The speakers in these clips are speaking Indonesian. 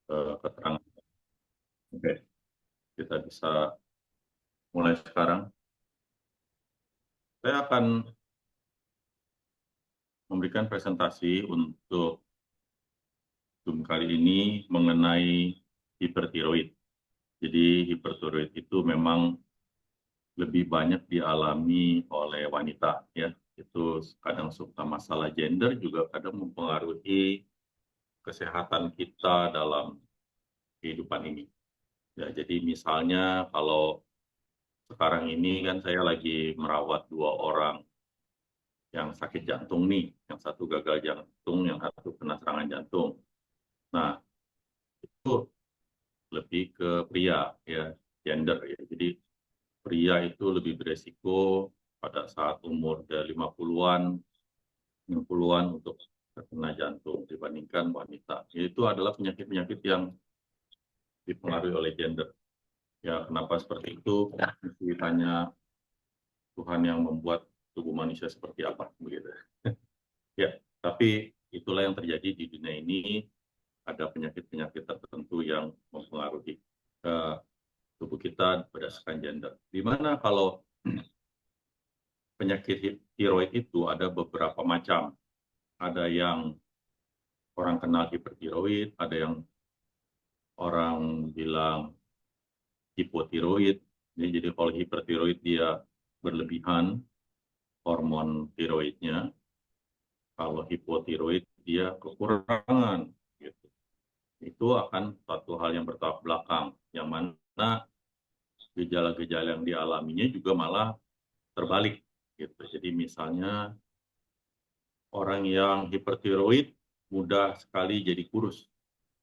keterangan. Oke, kita bisa mulai sekarang. Saya akan memberikan presentasi untuk Zoom kali ini mengenai hipertiroid. Jadi hipertiroid itu memang lebih banyak dialami oleh wanita, ya. Itu kadang suka masalah gender juga kadang mempengaruhi kesehatan kita dalam kehidupan ini. Ya, jadi misalnya kalau sekarang ini kan saya lagi merawat dua orang yang sakit jantung nih, yang satu gagal jantung, yang satu kena serangan jantung. Nah, itu lebih ke pria, ya, gender ya. Jadi pria itu lebih beresiko pada saat umur 50-an, 60-an untuk terkena jantung dibandingkan wanita. Itu adalah penyakit-penyakit yang dipengaruhi oleh gender. Ya, kenapa seperti itu? Mesti tanya Tuhan yang membuat tubuh manusia seperti apa, begitu. Ya, tapi itulah yang terjadi di dunia ini. Ada penyakit-penyakit tertentu yang mempengaruhi tubuh kita berdasarkan gender. Di mana kalau penyakit tiroid itu ada beberapa macam. Ada yang orang kenal hipertiroid, ada yang orang bilang hipotiroid. Jadi kalau hipertiroid dia berlebihan hormon tiroidnya, kalau hipotiroid dia kekurangan. Gitu. Itu akan suatu hal yang bertolak belakang, yang mana gejala-gejala yang dialaminya juga malah terbalik. Gitu. Jadi misalnya orang yang hipertiroid mudah sekali jadi kurus,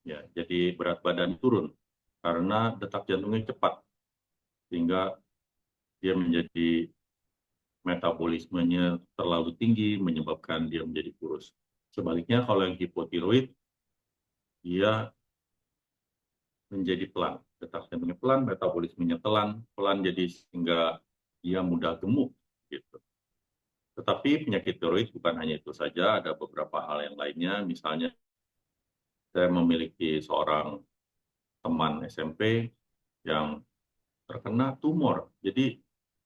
ya, jadi berat badan turun karena detak jantungnya cepat, sehingga dia menjadi metabolismenya terlalu tinggi, menyebabkan dia menjadi kurus. Sebaliknya kalau yang hipotiroid, dia menjadi pelan, detak jantungnya pelan, metabolismenya pelan, jadi sehingga dia mudah gemuk, gitu. Tetapi penyakit tiroid bukan hanya itu saja, ada beberapa hal yang lainnya. Misalnya saya memiliki seorang teman SMP yang terkena tumor. Jadi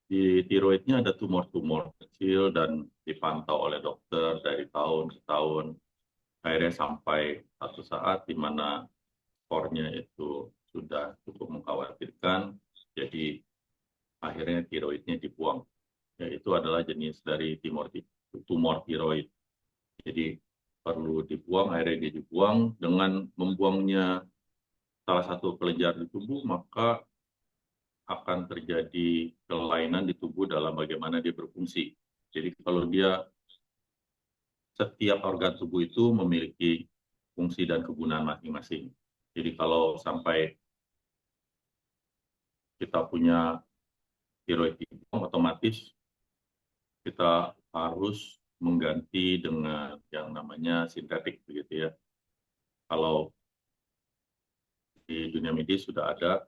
di tiroidnya ada tumor-tumor kecil dan dipantau oleh dokter dari tahun ke tahun. Akhirnya sampai satu saat di mana skornya itu sudah cukup mengkhawatirkan. Jadi akhirnya tiroidnya dibuang. Yaitu adalah jenis dari tumor tiroid. Jadi perlu dibuang, akhirnya dia dibuang. Dengan membuangnya salah satu kelenjar di tubuh, maka akan terjadi kelainan di tubuh dalam bagaimana dia berfungsi. Jadi kalau dia, setiap organ tubuh itu memiliki fungsi dan kegunaan masing-masing. Jadi kalau sampai kita punya tiroid dibuang, otomatis kita harus mengganti dengan yang namanya sintetik, begitu ya. Kalau di dunia medis sudah ada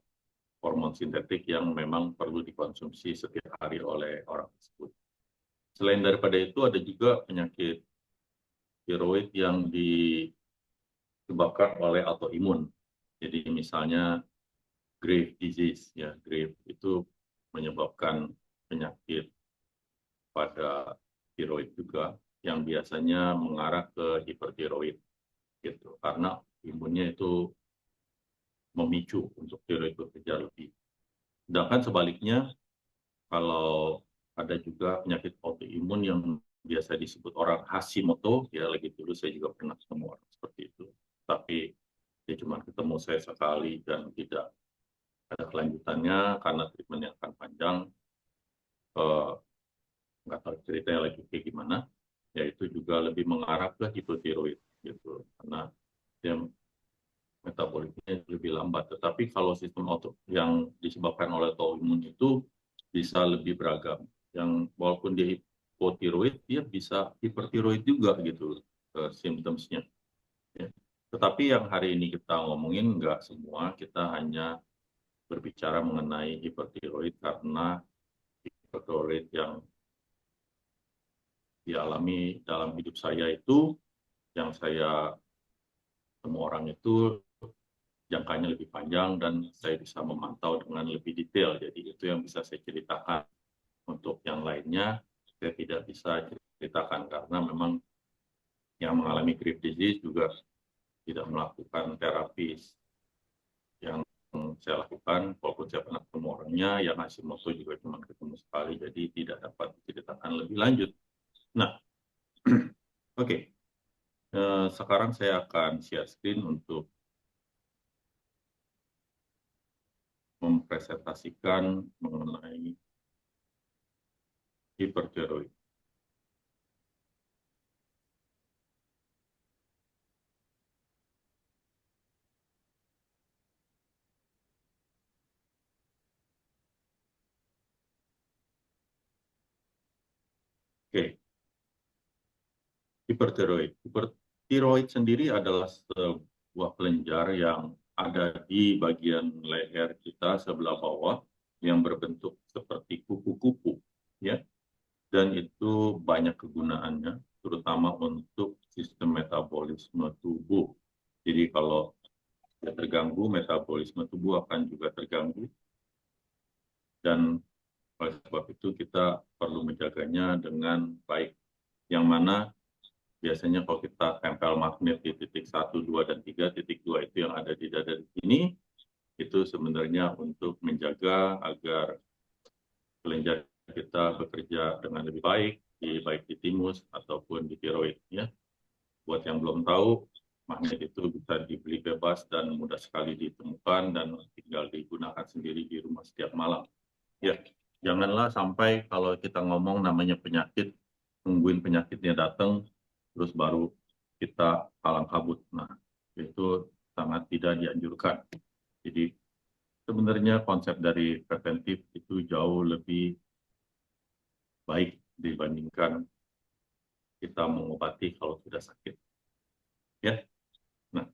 hormon sintetik yang memang perlu dikonsumsi setiap hari oleh orang tersebut. Selain daripada itu ada juga penyakit tiroid yang disebabkan oleh autoimun. Jadi misalnya Graves disease, ya, Graves itu menyebabkan penyakit pada tiroid juga yang biasanya mengarah ke hipertiroid, gitu. Karena imunnya itu memicu untuk tiroid bekerja lebih. Sedangkan sebaliknya, kalau ada juga penyakit autoimun yang biasa disebut orang Hashimoto, ya lagi dulu saya juga pernah ketemu orang seperti itu. Tapi dia cuma ketemu saya sekali dan tidak ada kelanjutannya karena treatment yang akan panjang. Eh, nggak tahu ceritanya lagi kayak gimana. Yaitu juga lebih mengarah ke hipotiroid, gitu. Karena dia metabolismenya lebih lambat. Tetapi kalau sistem auto yang disebabkan oleh autoimun itu bisa lebih beragam. Yang walaupun dia hipotiroid, dia bisa hipertiroid juga, gitu, symptoms-nya. Ya. Tetapi yang hari ini kita ngomongin nggak semua, kita hanya berbicara mengenai hipertiroid karena hipertiroid yang dialami dalam hidup saya itu, yang saya temu orang itu, jangkanya lebih panjang dan saya bisa memantau dengan lebih detail. Jadi itu yang bisa saya ceritakan. Untuk yang lainnya saya tidak bisa ceritakan karena memang yang mengalami Graves' disease juga tidak melakukan terapi yang saya lakukan. Walaupun saya pernah ketemu orangnya, yang Hashimoto juga cuma ketemu sekali, jadi tidak dapat diceritakan lebih lanjut. Nah, oke. Okay. Sekarang saya akan share screen untuk mempresentasikan mengenai hipertiroid. Oke, hipertiroid. Hipertiroid sendiri adalah sebuah kelenjar yang ada di bagian leher kita sebelah bawah yang berbentuk seperti kupu-kupu, ya. Dan itu banyak kegunaannya, terutama untuk sistem metabolisme tubuh. Jadi kalau terganggu, metabolisme tubuh akan juga terganggu. Dan oleh sebab itu kita perlu menjaganya dengan baik. Yang mana biasanya kalau kita tempel magnet di titik 1, 2, dan 3, titik 2 itu yang ada di dada ini, itu sebenarnya untuk menjaga agar kelenjar kita bekerja dengan lebih baik, baik di timus ataupun di tiroid. Ya. Buat yang belum tahu, magnet itu bisa dibeli bebas dan mudah sekali ditemukan dan tinggal digunakan sendiri di rumah setiap malam. Ya, janganlah sampai kalau kita ngomong namanya penyakit, nungguin penyakitnya datang, terus baru kita kalang kabut. Nah, itu sangat tidak dianjurkan. Jadi sebenarnya konsep dari preventif itu jauh lebih baik dibandingkan kita mengobati kalau sudah sakit. Ya, nah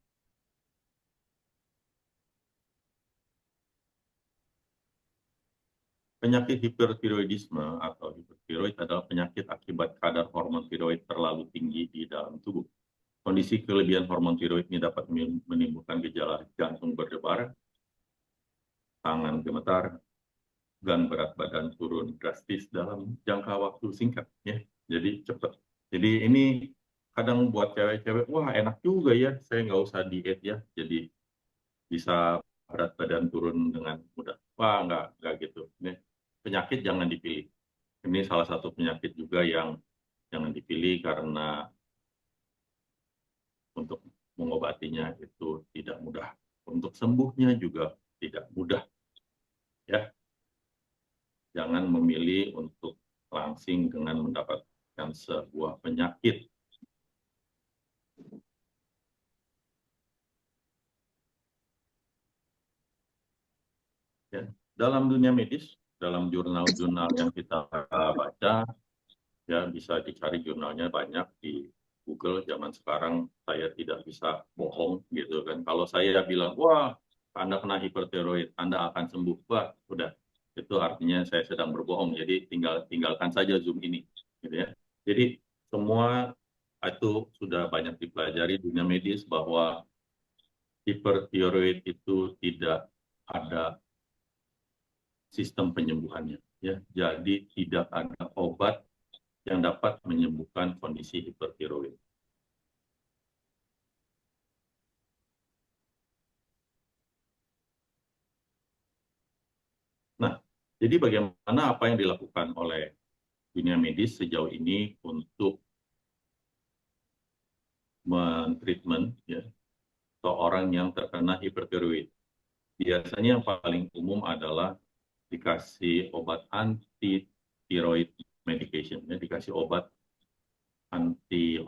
penyakit hipertiroidisme atau hipertiroid adalah penyakit akibat kadar hormon tiroid terlalu tinggi di dalam tubuh. Kondisi kelebihan hormon tiroid ini dapat menimbulkan gejala jantung berdebar, tangan gemetar, dan berat badan turun drastis dalam jangka waktu singkat. Ya, jadi cepat. Jadi ini kadang buat cewek-cewek, wah enak juga ya, saya nggak usah diet ya, jadi bisa berat badan turun dengan mudah. Wah, nggak gitu. Ini penyakit jangan dipilih. Ini salah satu penyakit juga yang jangan dipilih karena untuk mengobatinya itu tidak mudah. Untuk sembuhnya juga tidak mudah. Ya, jangan memilih untuk langsing dengan mendapatkan sebuah penyakit. Ya. Dalam dunia medis, dalam jurnal-jurnal yang kita baca, ya bisa dicari jurnalnya banyak di Google. Zaman sekarang saya tidak bisa bohong gitu kan. Kalau saya bilang, wah Anda kena hipertiroid, Anda akan sembuh, wah udah itu artinya saya sedang berbohong. Jadi tinggalkan saja Zoom ini, gitu ya. Jadi semua itu sudah banyak dipelajari dunia medis bahwa hipertiroid itu tidak ada sistem penyembuhannya. Ya, jadi tidak ada obat yang dapat menyembuhkan kondisi hipertiroid. Nah, jadi bagaimana apa yang dilakukan oleh dunia medis sejauh ini untuk mentreatment ya, seorang yang terkena hipertiroid? Biasanya yang paling umum adalah dikasih obat anti tiroid medication, ya, dikasih obat anti.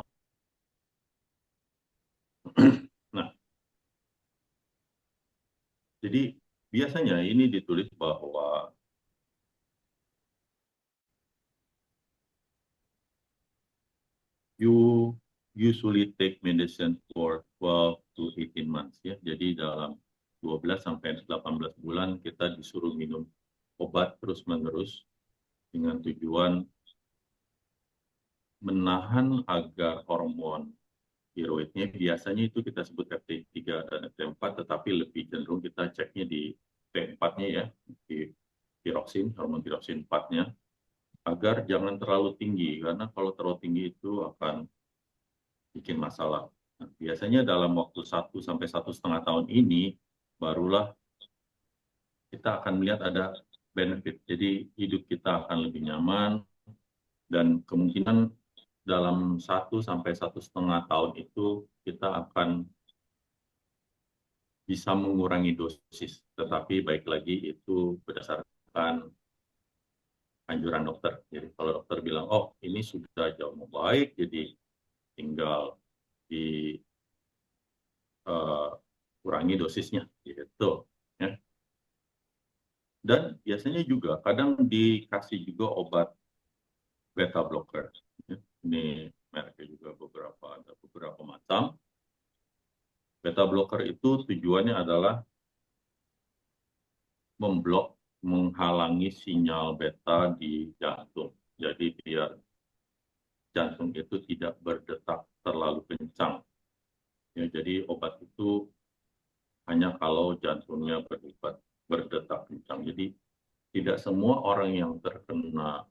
Nah, jadi biasanya ini ditulis bahwa you usually take medicine for 12 to 18 months ya. Jadi dalam 12 sampai 18 bulan kita disuruh minum obat terus-menerus dengan tujuan menahan agar hormon tiroidnya biasanya itu kita sebut FT3 dan FT4, tetapi lebih cenderung kita ceknya di T4-nya ya, di tiroksin, hormon tiroksin 4-nya, agar jangan terlalu tinggi, karena kalau terlalu tinggi itu akan bikin masalah. Nah, biasanya dalam waktu 1 sampai 1,5 tahun ini, barulah kita akan melihat ada benefit. Jadi hidup kita akan lebih nyaman, dan kemungkinan dalam 1 sampai 1,5 tahun itu kita akan bisa mengurangi dosis. Tetapi baik lagi itu berdasarkan anjuran dokter. Jadi kalau dokter bilang, oh ini sudah jauh membaik, jadi tinggal kurangi dosisnya, gitu. Ya. Dan biasanya juga kadang dikasih juga obat beta blocker. Ya. Ini mereknya juga ada beberapa macam. Beta blocker itu tujuannya adalah menghalangi sinyal beta di jantung. Jadi biar jantung itu tidak berdetak terlalu kencang. Ya, jadi obat itu hanya kalau jantungnya berdetak kencang. Jadi tidak semua orang yang terkena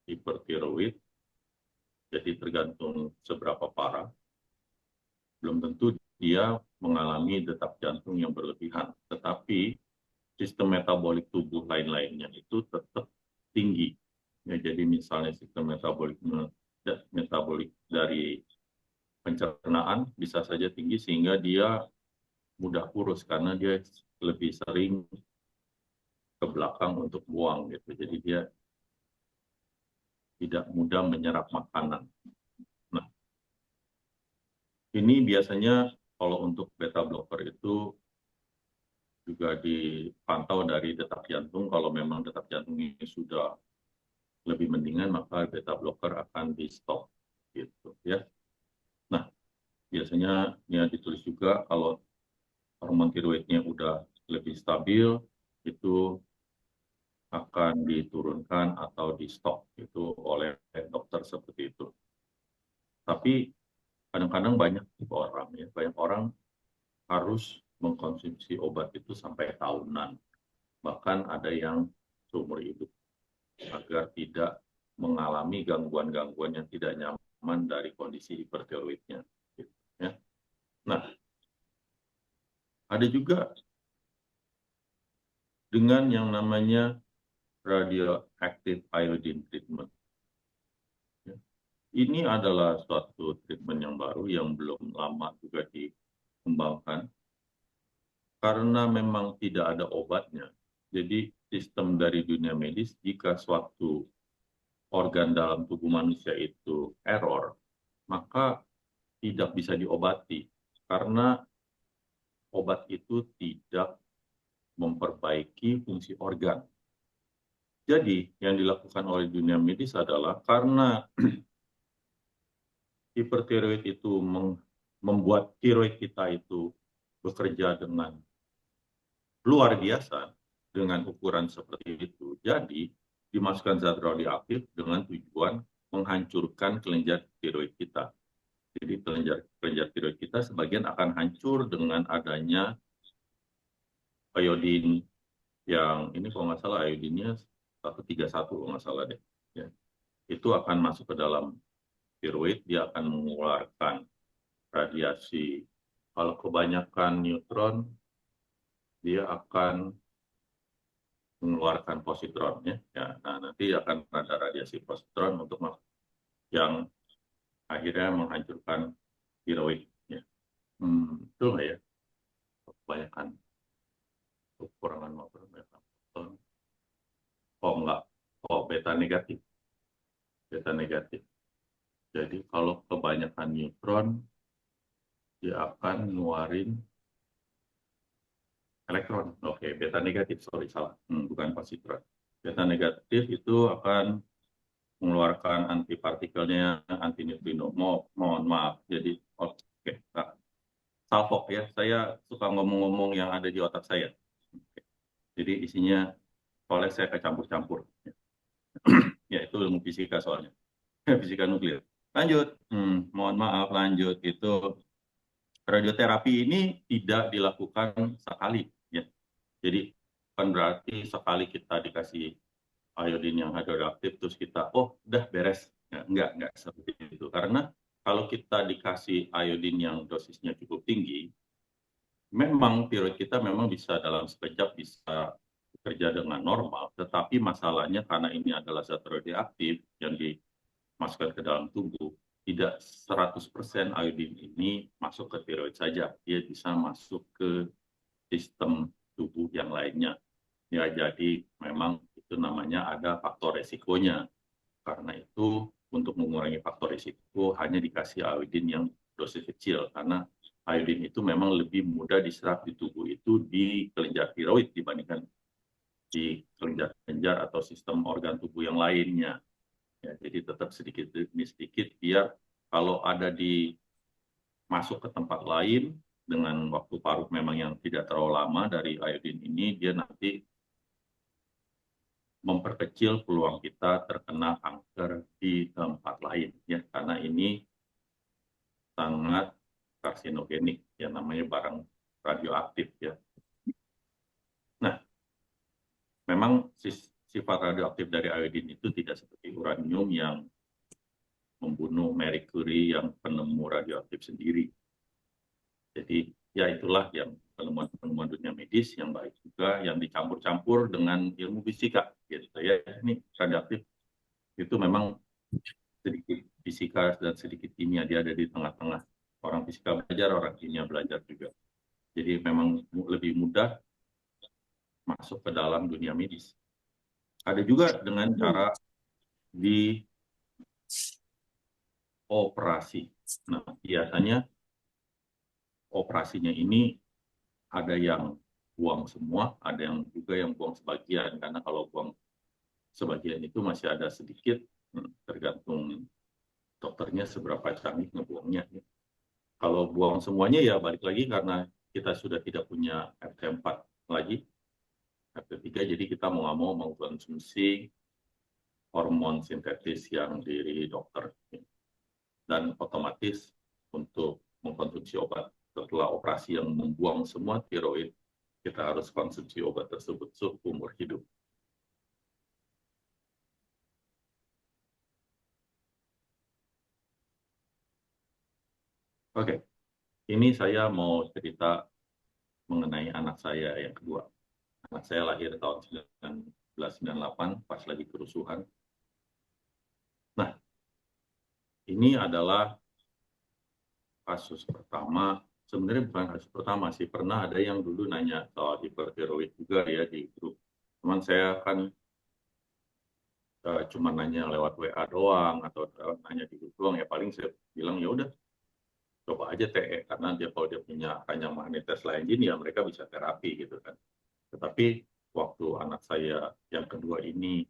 hipertiroid, jadi tergantung seberapa parah, belum tentu dia mengalami detak jantung yang berlebihan. Tetapi sistem metabolik tubuh lain-lainnya itu tetap tinggi. Ya, jadi misalnya sistem metabolik dari pencernaan bisa saja tinggi sehingga dia mudah kurus karena dia lebih sering ke belakang untuk buang gitu. Jadi dia tidak mudah menyerap makanan. Nah, ini biasanya kalau untuk beta blocker itu juga dipantau dari detak jantung. Kalau memang detak jantung ini sudah lebih mendingan, maka beta blocker akan di stop gitu ya. Nah, biasanya ini ditulis juga kalau hormon tiroidnya udah lebih stabil, itu akan diturunkan atau di stop itu oleh dokter seperti itu. Tapi kadang-kadang banyak orang harus mengkonsumsi obat itu sampai tahunan, bahkan ada yang seumur hidup, agar tidak mengalami gangguan-gangguan yang tidak nyaman dari kondisi hipertiroidnya. Gitu, ya. Nah, ada juga dengan yang namanya radioactive iodine treatment. Ya. Ini adalah suatu treatment yang baru yang belum lama juga dikembangkan. Karena memang tidak ada obatnya, jadi sistem dari dunia medis, jika suatu organ dalam tubuh manusia itu error, maka tidak bisa diobati karena obat itu tidak memperbaiki fungsi organ. Jadi yang dilakukan oleh dunia medis adalah karena hipertiroid itu membuat tiroid kita itu bekerja dengan luar biasa dengan ukuran seperti itu. Jadi dimasukkan zat radioaktif dengan tujuan menghancurkan kelenjar tiroid kita. Jadi kelenjar tiroid kita sebagian akan hancur dengan adanya iodin yang ini kalau nggak salah iodinnya 131 kalau nggak salah deh. Ya. Itu akan masuk ke dalam tiroid, dia akan mengeluarkan radiasi. Kalau kebanyakan neutron, dia akan mengeluarkan positron ya. Nah, nanti akan ada radiasi positron untuk yang akhirnya menghancurkan tiroid ya. Itu nggak ya? Kebanyakan kekurangan maupun beta. Oh enggak. Oh beta negatif. Beta negatif. Jadi kalau kebanyakan neutron, dia akan ngeluarin elektron. Oke, beta negatif, sorry salah. Bukan positron. Beta negatif itu akan mengeluarkan antipartikelnya, antineutrino. Mohon maaf. Jadi, oke. Nah, salfok ya. Saya suka ngomong-ngomong yang ada di otak saya. Oke. Jadi isinya, oleh saya kecampur-campur. Ya, itu ilmu fisika soalnya. Fisika nuklir. Lanjut. Mohon maaf, lanjut. Itu Radioterapi ini tidak dilakukan sekali, ya. Jadi bukan berarti sekali kita dikasih iodin yang radioaktif terus kita udah beres. Ya, enggak seperti itu. Karena kalau kita dikasih iodin yang dosisnya cukup tinggi, memang tiroid kita memang bisa dalam sekejap bisa bekerja dengan normal, tetapi masalahnya karena ini adalah zat radioaktif yang dimasukkan ke dalam tubuh, tidak 100% iodin ini masuk ke tiroid saja, dia bisa masuk ke sistem tubuh yang lainnya. Ya, jadi memang itu namanya ada faktor resikonya. Karena itu untuk mengurangi faktor risiko hanya dikasih iodin yang dosis kecil karena iodin itu memang lebih mudah diserap di tubuh itu di kelenjar tiroid dibandingkan di kelenjar-kelenjar atau sistem organ tubuh yang lainnya. Ya, jadi tetap sedikit demi sedikit biar kalau ada di masuk ke tempat lain dengan waktu paruh memang yang tidak terlalu lama dari iodin ini, dia nanti memperkecil peluang kita terkena kanker di tempat lain, ya, karena ini sangat karsinogenik, ya, namanya barang radioaktif, ya. Nah, memang sifat radioaktif dari iodin itu tidak seperti uranium yang membunuh Marie Curie yang penemu radioaktif sendiri. Jadi ya itulah yang penemuan-penemuan dunia medis yang baik juga yang dicampur-campur dengan ilmu fisika, gitu ya. Ini radioaktif itu memang sedikit fisika dan sedikit kimia, dia ada di tengah-tengah. Orang fisika belajar, orang kimia belajar juga. Jadi memang lebih mudah masuk ke dalam dunia medis. Ada juga dengan cara dioperasi. Nah, biasanya operasinya ini ada yang buang semua, ada yang juga yang buang sebagian. Karena kalau buang sebagian itu masih ada sedikit, tergantung dokternya seberapa canggih ngebuangnya. Kalau buang semuanya ya balik lagi karena kita sudah tidak punya RT4 lagi, RT3, jadi kita mau nggak mau mengkonsumsi hormon sintetis yang diri dokter. Dan otomatis untuk mengkonsumsi obat setelah operasi yang membuang semua tiroid, kita harus konsumsi obat tersebut seumur hidup. Oke, ini saya mau cerita mengenai anak saya yang kedua. Anak saya lahir tahun 1998 pas lagi kerusuhan. Nah, ini adalah kasus pertama, sebenarnya bukan kasus pertama sih, pernah ada yang dulu nanya soal hipertiroid juga ya di grup. Cuman saya kan cuma nanya lewat WA doang atau nanya di grup doang, ya paling saya bilang ya udah coba aja TE karena dia kalau dia punya kanyang magnetes lain gini ya mereka bisa terapi gitu kan. Tetapi waktu anak saya yang kedua ini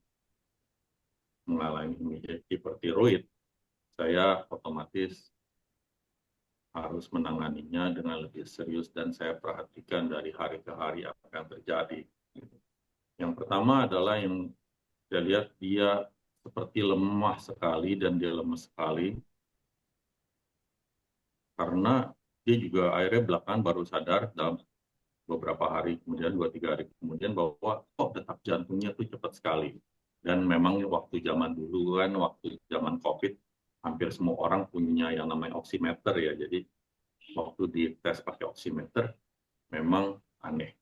mengalami hipertiroid, saya otomatis harus menanganinya dengan lebih serius dan saya perhatikan dari hari ke hari apa yang terjadi. Yang pertama adalah yang saya lihat dia seperti lemah sekali dan dia lemas sekali karena dia juga akhirnya belakangan baru sadar dalam beberapa hari kemudian, 2-3 hari kemudian bahwa detak jantungnya tuh cepat sekali. Dan memang waktu zaman dulu kan, waktu zaman COVID, hampir semua orang punya yang namanya oximeter ya. Jadi waktu dites pakai oximeter, memang aneh.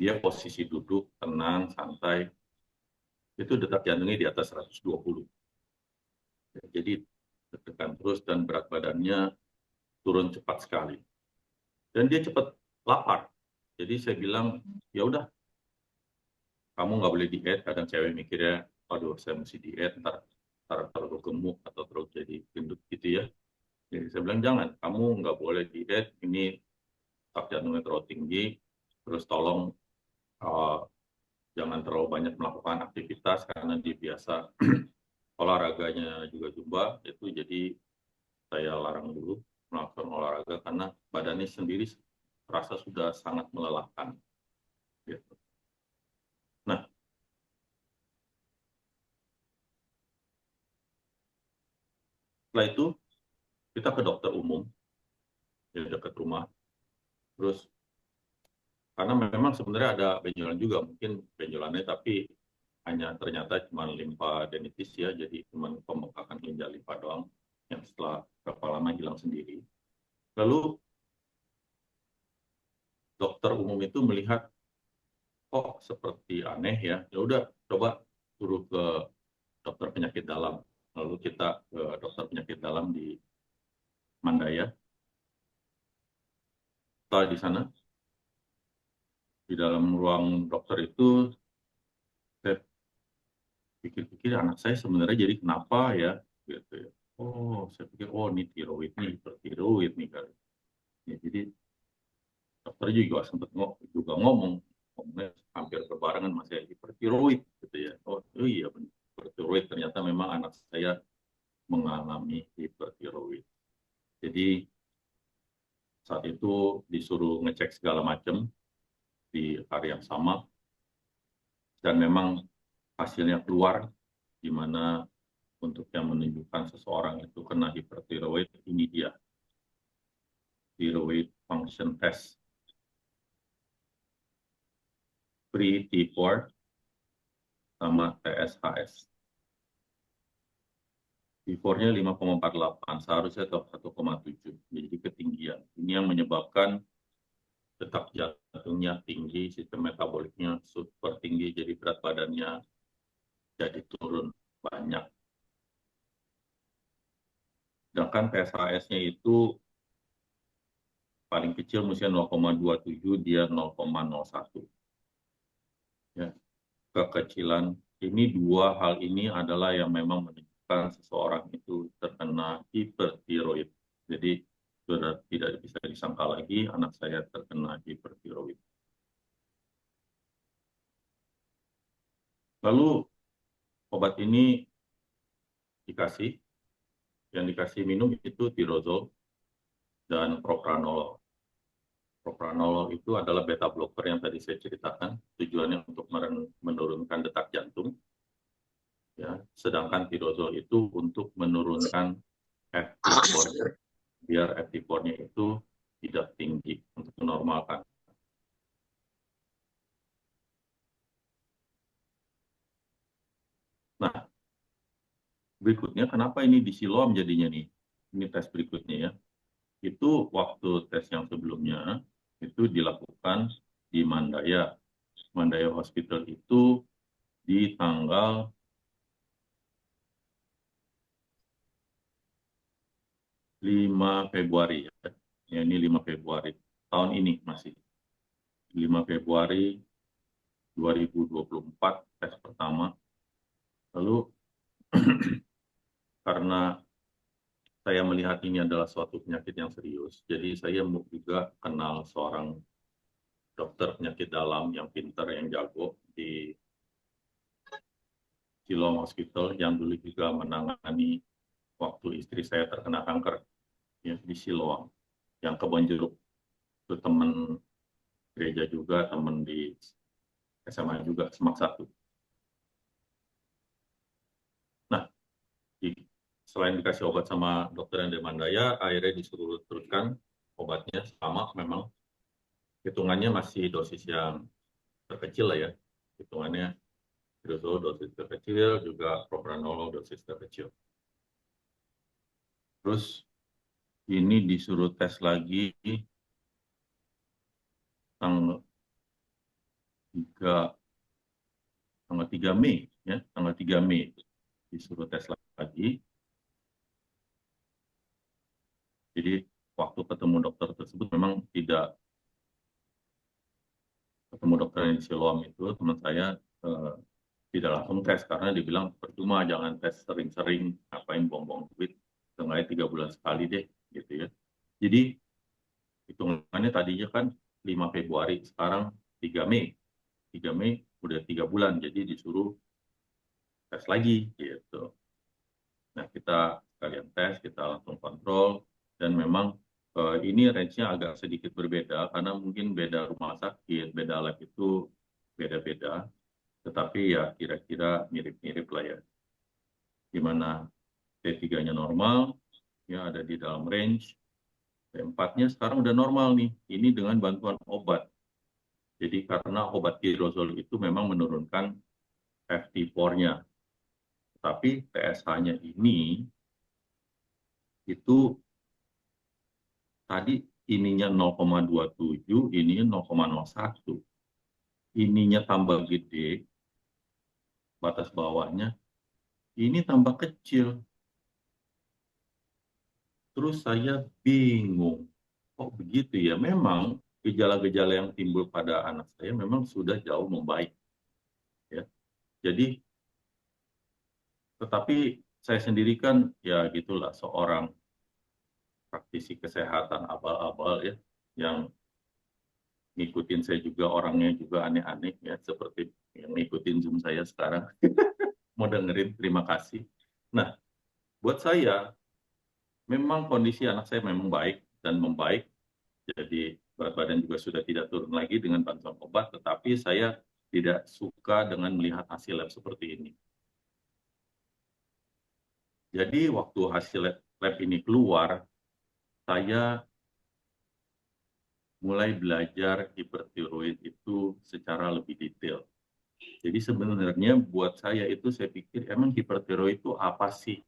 Dia posisi duduk, tenang, santai, itu detak jantungnya di atas 120. Jadi tekan terus dan berat badannya turun cepat sekali. Dan dia cepat lapar. Jadi saya bilang, ya udah, kamu nggak boleh diet. Kadang cewek mikirnya, aduh saya mesti diet, ntar terlalu gemuk atau terlalu jadi gendut gitu ya. Jadi saya bilang jangan, kamu nggak boleh diet, ini detak jantungnya terlalu tinggi, terus tolong uh, jangan terlalu banyak melakukan aktivitas karena dia biasa olahraganya juga zumba, itu jadi saya larang dulu melakukan olahraga karena badannya sendiri terasa sudah sangat melelahkan. Gitu. Nah, setelah itu kita ke dokter umum. di dekat rumah. Terus karena memang sebenarnya ada benjolan juga, mungkin benjolannya tapi hanya ternyata cuma limfadenitis ya, jadi cuma pembengkakan ginjal limfa doang yang setelah berapa lama hilang sendiri. Lalu dokter umum itu melihat kok seperti aneh ya, ya udah coba suruh ke dokter penyakit dalam. Lalu kita ke dokter penyakit dalam di Mandaya. Setelah di sana, di dalam ruang dokter itu, saya pikir-pikir anak saya sebenarnya jadi kenapa ya, gitu ya. Oh, saya pikir, oh ini tiroid nih, hipertiroid nih kan. Ya, jadi dokter juga sempat ngomongnya hampir berbarengan masih hipertiroid gitu ya. Oh, oh iya benar, hipertiroid ternyata memang anak saya mengalami hipertiroid. Jadi saat itu disuruh ngecek segala macam di hari yang sama dan memang hasilnya keluar di mana untuk yang menunjukkan seseorang itu kena hipertiroid ini dia thyroid function test pre T4 sama TSHS. T4-nya 5,48, seharusnya 1,7, jadi ketinggian. Ini yang menyebabkan detak jantungnya tinggi, sistem metaboliknya super tinggi, jadi berat badannya jadi turun banyak. Sedangkan TSHS-nya itu paling kecil misalnya 0,27, dia 0,01. Ya, kekecilan ini, dua hal ini adalah yang memang menunjukkan seseorang itu terkena hipertiroid. Jadi sudah tidak bisa disangka lagi anak saya terkena hipertiroid. Lalu obat ini dikasih, yang dikasih minum itu tirozol dan propranolol. Propranolol itu adalah beta blocker yang tadi saya ceritakan, tujuannya untuk menurunkan detak jantung. Ya, sedangkan tirozol itu untuk menurunkan FT4, biar FT4-nya itu tidak tinggi untuk menormalkan. Nah, berikutnya kenapa ini di Siloam jadinya nih? Ini tes berikutnya ya. Itu waktu tes yang sebelumnya itu dilakukan di Mandaya. Mandaya Hospital itu di tanggal 5 Februari ya. Ya, ini 5 Februari tahun ini masih. 5 Februari 2024 tes pertama. Lalu karena saya melihat ini adalah suatu penyakit yang serius, jadi saya juga kenal seorang dokter penyakit dalam yang pintar, yang jago di Siloam Hospital yang dulu juga menangani waktu istri saya terkena kanker ya, di Siloam, yang Kebonjeruk. Itu teman gereja juga, teman di SMA juga, Semak Satu. Nah, selain dikasih obat sama dokter yang di Mandaya, akhirnya disuruh teruskan obatnya sama, memang hitungannya masih dosis yang terkecil lah ya. Hitungannya tirozol dosis terkecil, juga propranolol dosis terkecil. Terus ini disuruh tes lagi tanggal 3, tanggal 3 Mei ya, tanggal 3 Mei disuruh tes lagi. Jadi waktu ketemu dokter tersebut memang tidak ketemu dokter yang di Siloam itu, teman saya tidak langsung tes karena dibilang percuma, jangan tes sering-sering, ngapain buang-buang duit, setengahnya 3 bulan sekali deh gitu ya. Jadi hitungannya tadinya kan 5 Februari, sekarang 3 Mei. 3 Mei udah 3 bulan, jadi disuruh tes lagi gitu. Nah, kita sekalian tes, kita langsung kontrol, dan memang ini range-nya agak sedikit berbeda karena mungkin beda rumah sakit, beda lab itu beda-beda, tetapi ya kira-kira mirip-mirip lah ya. Di mana T3-nya normal, ya ada di dalam range, T4-nya sekarang udah normal nih. Ini dengan bantuan obat. Jadi karena obat tirozol itu memang menurunkan FT4-nya. Tapi TSH-nya ini itu tadi ininya 0,27, ininya 0,01. Ininya tambah gede, batas bawahnya, ini tambah kecil. Terus saya bingung, kok begitu ya? Memang gejala-gejala yang timbul pada anak saya memang sudah jauh membaik, ya. Jadi, tetapi saya sendiri kan ya gitulah seorang praktisi kesehatan abal-abal ya, yang ngikutin saya juga orangnya juga aneh-aneh ya, seperti yang ngikutin Zoom saya sekarang. Mau dengerin, terima kasih. Nah, buat saya, memang kondisi anak saya memang baik dan membaik. Jadi berat badan juga sudah tidak turun lagi dengan bantuan obat, tetapi saya tidak suka dengan melihat hasil lab seperti ini. Jadi waktu hasil lab ini keluar, saya mulai belajar hipertiroid itu secara lebih detail. Jadi sebenarnya buat saya itu saya pikir emang hipertiroid itu apa sih?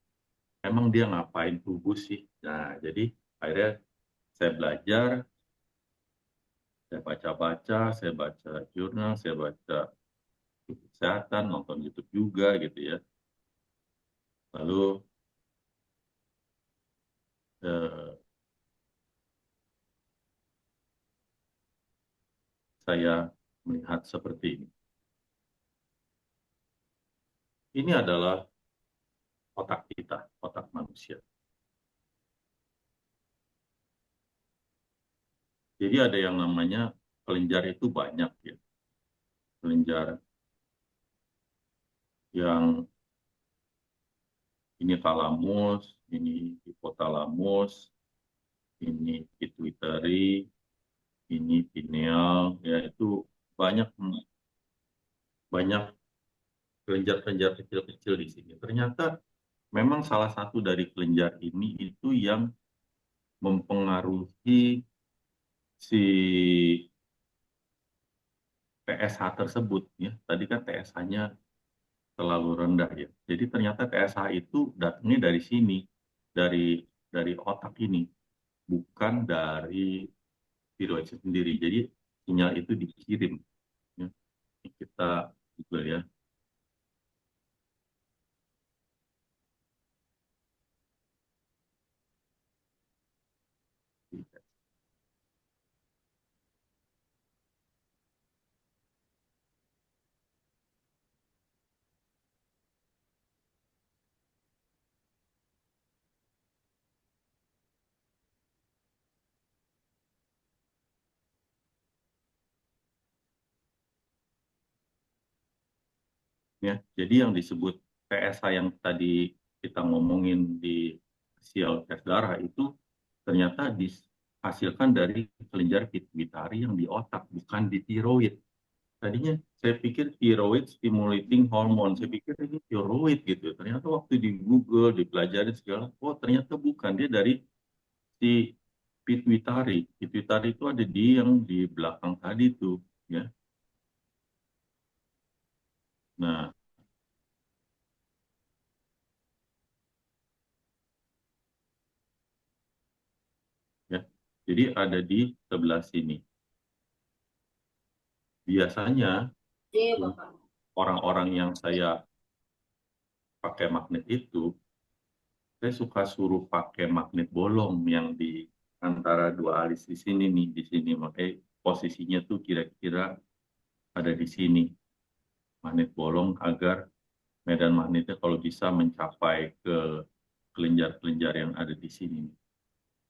Emang dia ngapain tubuh sih? Nah, jadi akhirnya saya belajar, saya baca-baca, saya baca jurnal, saya baca kesehatan, nonton YouTube juga gitu ya. Lalu eh, saya melihat seperti ini. Ini adalah otak kita, otak manusia. Jadi ada yang namanya kelenjar itu banyak ya. Kelenjar yang ini talamus, ini hipotalamus, ini pituitari, ini pineal, ya itu banyak banyak kelenjar-kelenjar kecil-kecil di sini. Ternyata memang salah satu dari kelenjar ini itu yang mempengaruhi si TSH tersebut ya. Tadi kan TSH-nya terlalu rendah ya. Jadi ternyata TSH itu datangnya dari sini, dari otak ini, bukan dari tiroid sendiri. Jadi sinyal itu dikirim ya. Kita Google ya. Ya. Jadi yang disebut PSA yang tadi kita ngomongin di hasil tes darah itu ternyata dihasilkan dari kelenjar pituitari yang di otak, bukan di tiroid. Tadinya saya pikir thyroid stimulating hormone, saya pikir ini tiroid gitu. Ternyata waktu di Google, dipelajari segala, oh ternyata bukan, dia dari si pituitari. Pituitari itu ada di yang di belakang tadi tuh, ya. Nah, ya. Jadi ada di sebelah sini. Biasanya orang-orang yang saya pakai magnet itu, saya suka suruh pakai magnet bolong yang di antara dua alis di sini nih, di sini. Makanya posisinya tuh kira-kira ada di sini, magnet bolong agar medan magnetnya kalau bisa mencapai ke kelenjar-kelenjar yang ada di sini.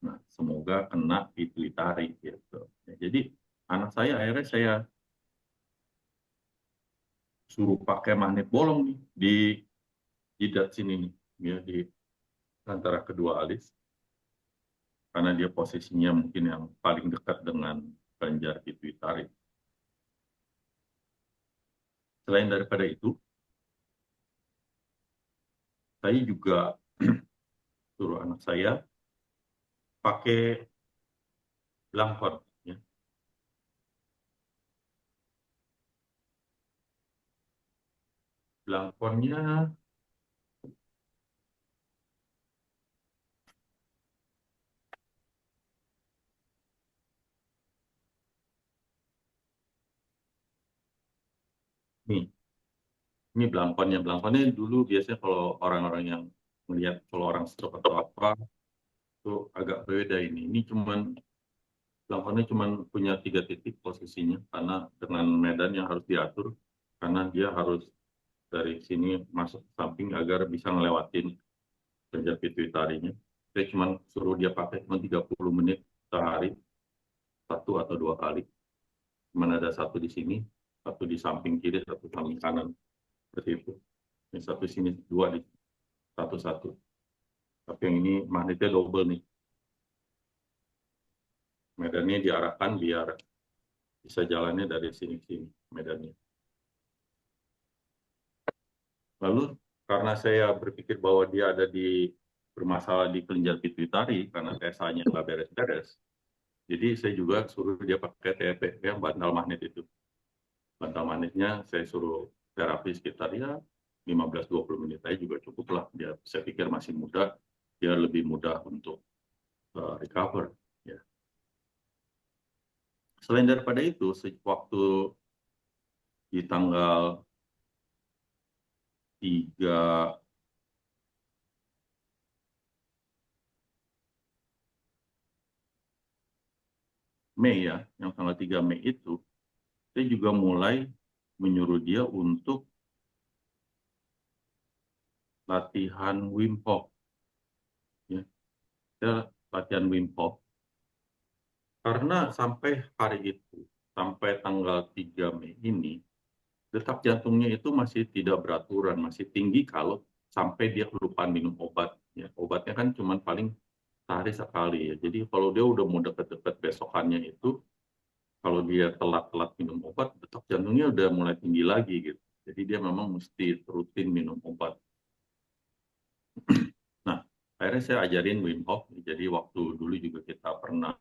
Nah, semoga kena pituitari gitu. Ya, jadi anak saya akhirnya saya suruh pakai magnet bolong nih di jidat sini nih, ya di antara kedua alis karena dia posisinya mungkin yang paling dekat dengan kelenjar pituitari. Selain daripada itu, saya juga suruh anak saya pakai belangkon. Ya. Belangkonnya nih, ini belangkonnya. Belangkonnya dulu biasanya kalau orang-orang yang melihat kalau orang stroke atau apa, itu agak beda ini. Ini cuman belangkonnya cuman punya 3 titik posisinya karena dengan medan yang harus diatur karena dia harus dari sini masuk ke samping agar bisa ngelewatin kelenjar pituitarinya. Saya cuma suruh dia pakai cuma 30 menit sehari, 1 atau 2 kali. Cuman ada satu di sini, satu di samping kiri, satu samping kanan. Seperti itu. Yang satu sini, dua di satu-satu. Tapi yang ini magnetnya double nih. Medannya diarahkan biar bisa jalannya dari sini-sini medannya. Lalu karena saya berpikir bahwa dia ada di bermasalah di kelenjar pituitari karena TSA-nya nggak beres-beres, jadi saya juga suruh dia pakai TEP, yang bantal magnet itu. Bantal magnetnya saya suruh terapi sekitar ya 15-20 menit aja juga cukup lah. Dia, saya pikir masih muda, dia lebih mudah untuk recover. Ya. Selain daripada itu, waktu di tanggal 3 Mei ya, yang tanggal 3 Mei itu, saya juga mulai menyuruh dia untuk latihan Wim Hof. Ya. Saya latihan Wim Hof karena sampai hari itu, sampai tanggal 3 Mei ini, detak jantungnya itu masih tidak beraturan, masih tinggi kalau sampai dia kelupaan minum obat. Ya, obatnya kan cuma paling sehari sekali ya. Jadi kalau dia udah mau deket-deket besokannya itu, kalau dia telat-telat minum obat, detak jantungnya udah mulai tinggi lagi gitu. Jadi dia memang mesti rutin minum obat. Nah, akhirnya saya ajarin Wim Hof. Jadi waktu dulu juga kita pernah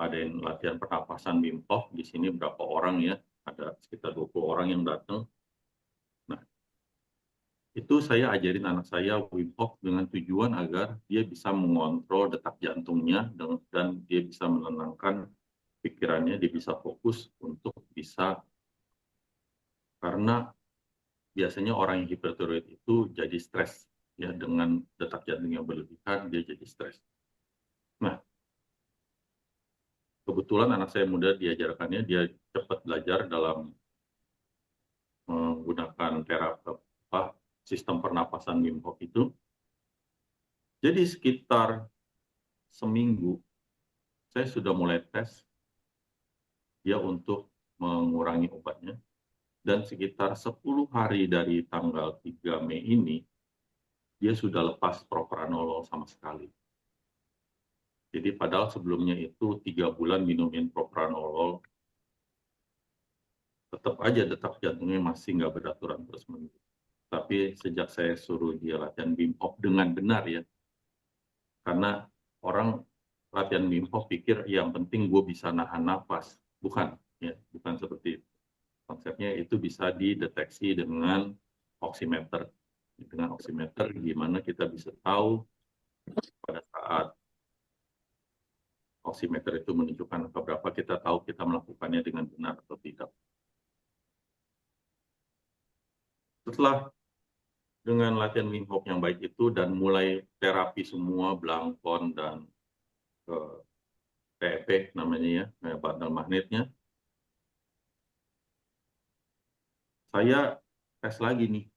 adain latihan pernapasan Wim Hof. Di sini berapa orang ya, ada sekitar 20 orang yang datang. Nah, itu saya ajarin anak saya Wim Hof dengan tujuan agar dia bisa mengontrol detak jantungnya dan dia bisa menenangkan pikirannya, dia bisa fokus untuk bisa, karena biasanya orang yang hipertiroid itu jadi stres ya, dengan detak jantung yang berlebihan dia jadi stres. Nah, kebetulan anak saya muda diajarkannya, dia cepat belajar dalam menggunakan terapi sistem pernapasan Wim Hof itu. Jadi sekitar seminggu saya sudah mulai tes dia untuk mengurangi obatnya, dan sekitar 10 hari dari tanggal 3 Mei ini dia sudah lepas propranolol sama sekali. Jadi padahal sebelumnya itu 3 bulan minumin propranolol, tetap aja detak jantungnya masih nggak beraturan terus-menerus. Tapi sejak saya suruh dia latihan Wim Hof dengan benar ya, karena orang latihan Wim Hof pikir yang penting gue bisa nahan nafas. Bukan, ya, bukan seperti itu. Konsepnya itu bisa dideteksi dengan oximeter. Dengan oximeter gimana kita bisa tahu pada saat oximeter itu menunjukkan angka berapa, kita tahu kita melakukannya dengan benar atau tidak. Setelah dengan latihan Wim Hof yang baik itu dan mulai terapi semua belangkon dan PEP namanya ya, bantal magnetnya, saya tes lagi nih.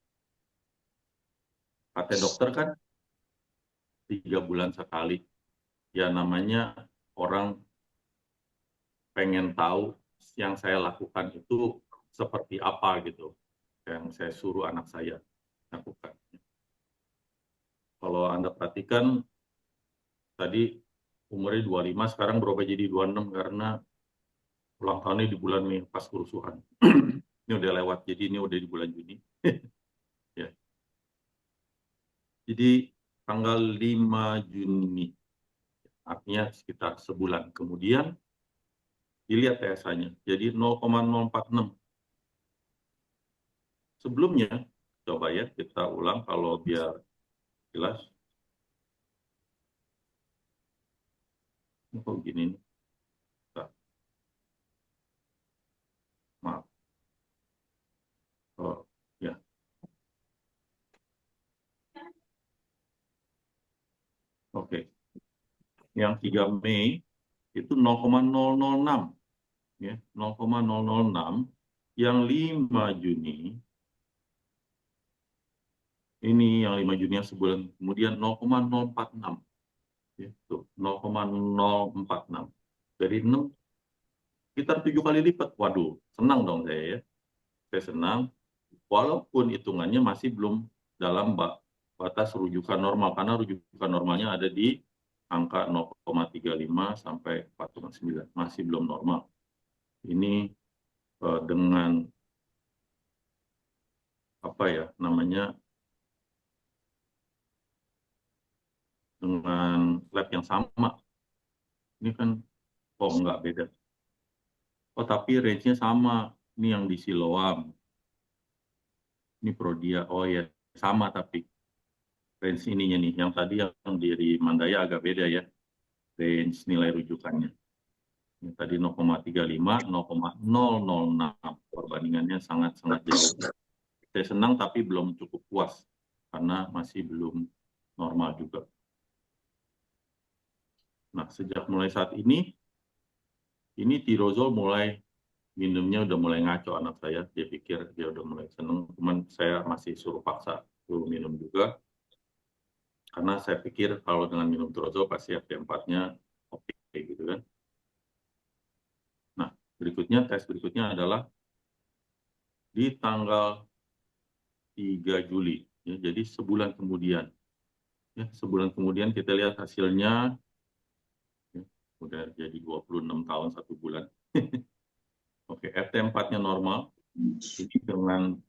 Kata dokter kan 3 bulan sekali. Ya namanya orang pengen tahu yang saya lakukan itu seperti apa gitu. Yang saya suruh anak saya lakukan. Kalau Anda perhatikan tadi umurnya 25, sekarang berubah jadi 26 karena ulang tahunnya di bulan Mei pas kerusuhan. Ini udah lewat, jadi ini udah di bulan Juni. Ya. Jadi tanggal 5 Juni, artinya sekitar sebulan kemudian, Dilihat TSH-nya. Jadi 0,046. Sebelumnya, coba ya kita ulang kalau biar jelas. Kok gini nih? Bentar, maaf. Oh, ya. Oke. Yang 3 Mei itu 0,006. Ya, 0,006. Yang 5 Juni, ini yang 5 Juni yang sebulan kemudian 0,046. Ya, tuh, 0,046. Dari 6, sekitar 7 kali lipat. Waduh, senang dong saya ya. Saya senang, walaupun hitungannya masih belum dalam batas rujukan normal, karena rujukan normalnya ada di angka 0,35 sampai 4,9, masih belum normal. Ini dengan apa ya namanya, dengan lab yang sama. Ini kan, oh nggak beda. Oh tapi range-nya sama. Ini yang di Siloam, ini Prodia. Oh ya, sama tapi range ininya nih. Yang tadi yang di Mandaya agak beda ya, range nilai rujukannya. Yang tadi 0,35, 0,006. Perbandingannya sangat-sangat jauh. Saya senang tapi belum cukup puas karena masih belum normal juga. Nah, sejak mulai saat ini tirozol mulai minumnya udah mulai ngaco anak saya. Dia pikir dia udah mulai seneng, cuman saya masih suruh paksa suruh minum juga. Karena saya pikir kalau dengan minum tirozol pasti FT4-nya oke gitu kan. Nah, tes berikutnya adalah di tanggal 3 Juli. Ya, jadi sebulan kemudian. Ya, sebulan kemudian kita lihat hasilnya. Ya, udah jadi 26 tahun 1 bulan. Oke, FT4-nya normal. Ini dengan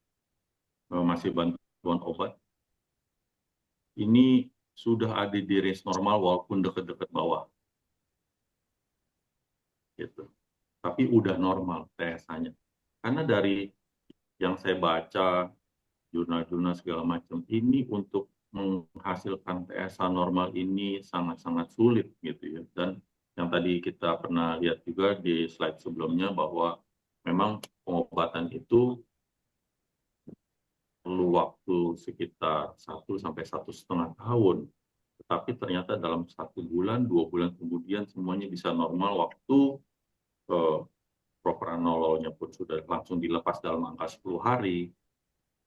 masih bantuan obat. Ini sudah ada di range normal walaupun dekat-dekat bawah. Gitu. Tapi udah normal TSH-nya. Karena dari yang saya baca, jurnal-jurnal segala macam, ini untuk menghasilkan TSH normal ini sangat-sangat sulit gitu ya. Dan yang tadi kita pernah lihat juga di slide sebelumnya bahwa memang pengobatan itu perlu waktu sekitar 1 sampai 1,5 tahun. Tetapi ternyata dalam 1 bulan, 2 bulan kemudian semuanya bisa normal waktu eh, propranololnya pun sudah langsung dilepas dalam angka 10 hari.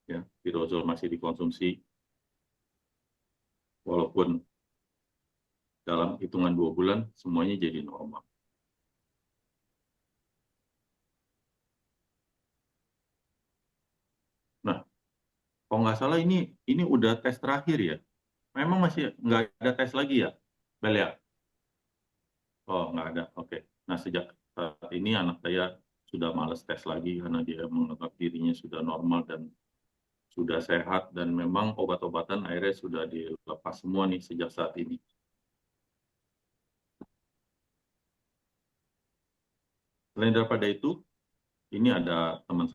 Ya, pirozol masih dikonsumsi walaupun dalam hitungan 2 bulan semuanya jadi normal. Nah, kalau nggak salah ini udah tes terakhir ya. Memang masih nggak ada tes lagi ya, Bel ya? Oh, nggak ada. Oke. Nah, sejak saat ini anak saya sudah males tes lagi karena dia menganggap dirinya sudah normal dan sudah sehat dan memang obat-obatan akhirnya sudah dilepas semua nih sejak saat ini. Selain daripada itu, ini ada teman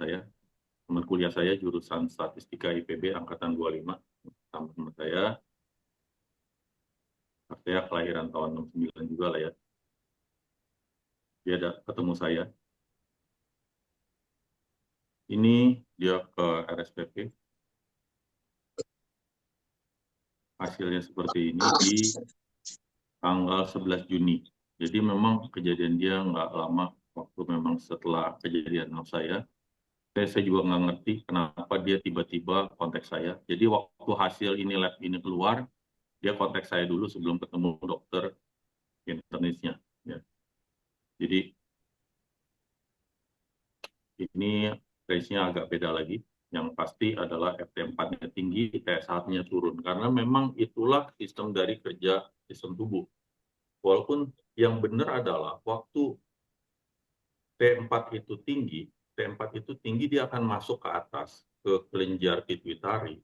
kuliah saya jurusan Statistika IPB angkatan 25, teman saya, artinya kelahiran tahun 69 juga lah ya. Dia ada ketemu saya. Ini dia ke RSPP, hasilnya seperti ini di tanggal 11 Juni. Jadi memang kejadian dia nggak lama, waktu memang setelah kejadian anak saya. Saya juga nggak ngerti kenapa dia tiba-tiba kontak saya. Jadi waktu hasil ini lab ini keluar, dia kontak saya dulu sebelum ketemu dokter internisnya. Ya. Jadi ini range-nya agak beda lagi. Yang pasti adalah FT4-nya tinggi, TSH-nya turun. Karena memang itulah sistem dari kerja sistem tubuh. Walaupun yang benar adalah waktu T4 itu tinggi, T4 itu tinggi dia akan masuk ke atas, ke kelenjar pituitari.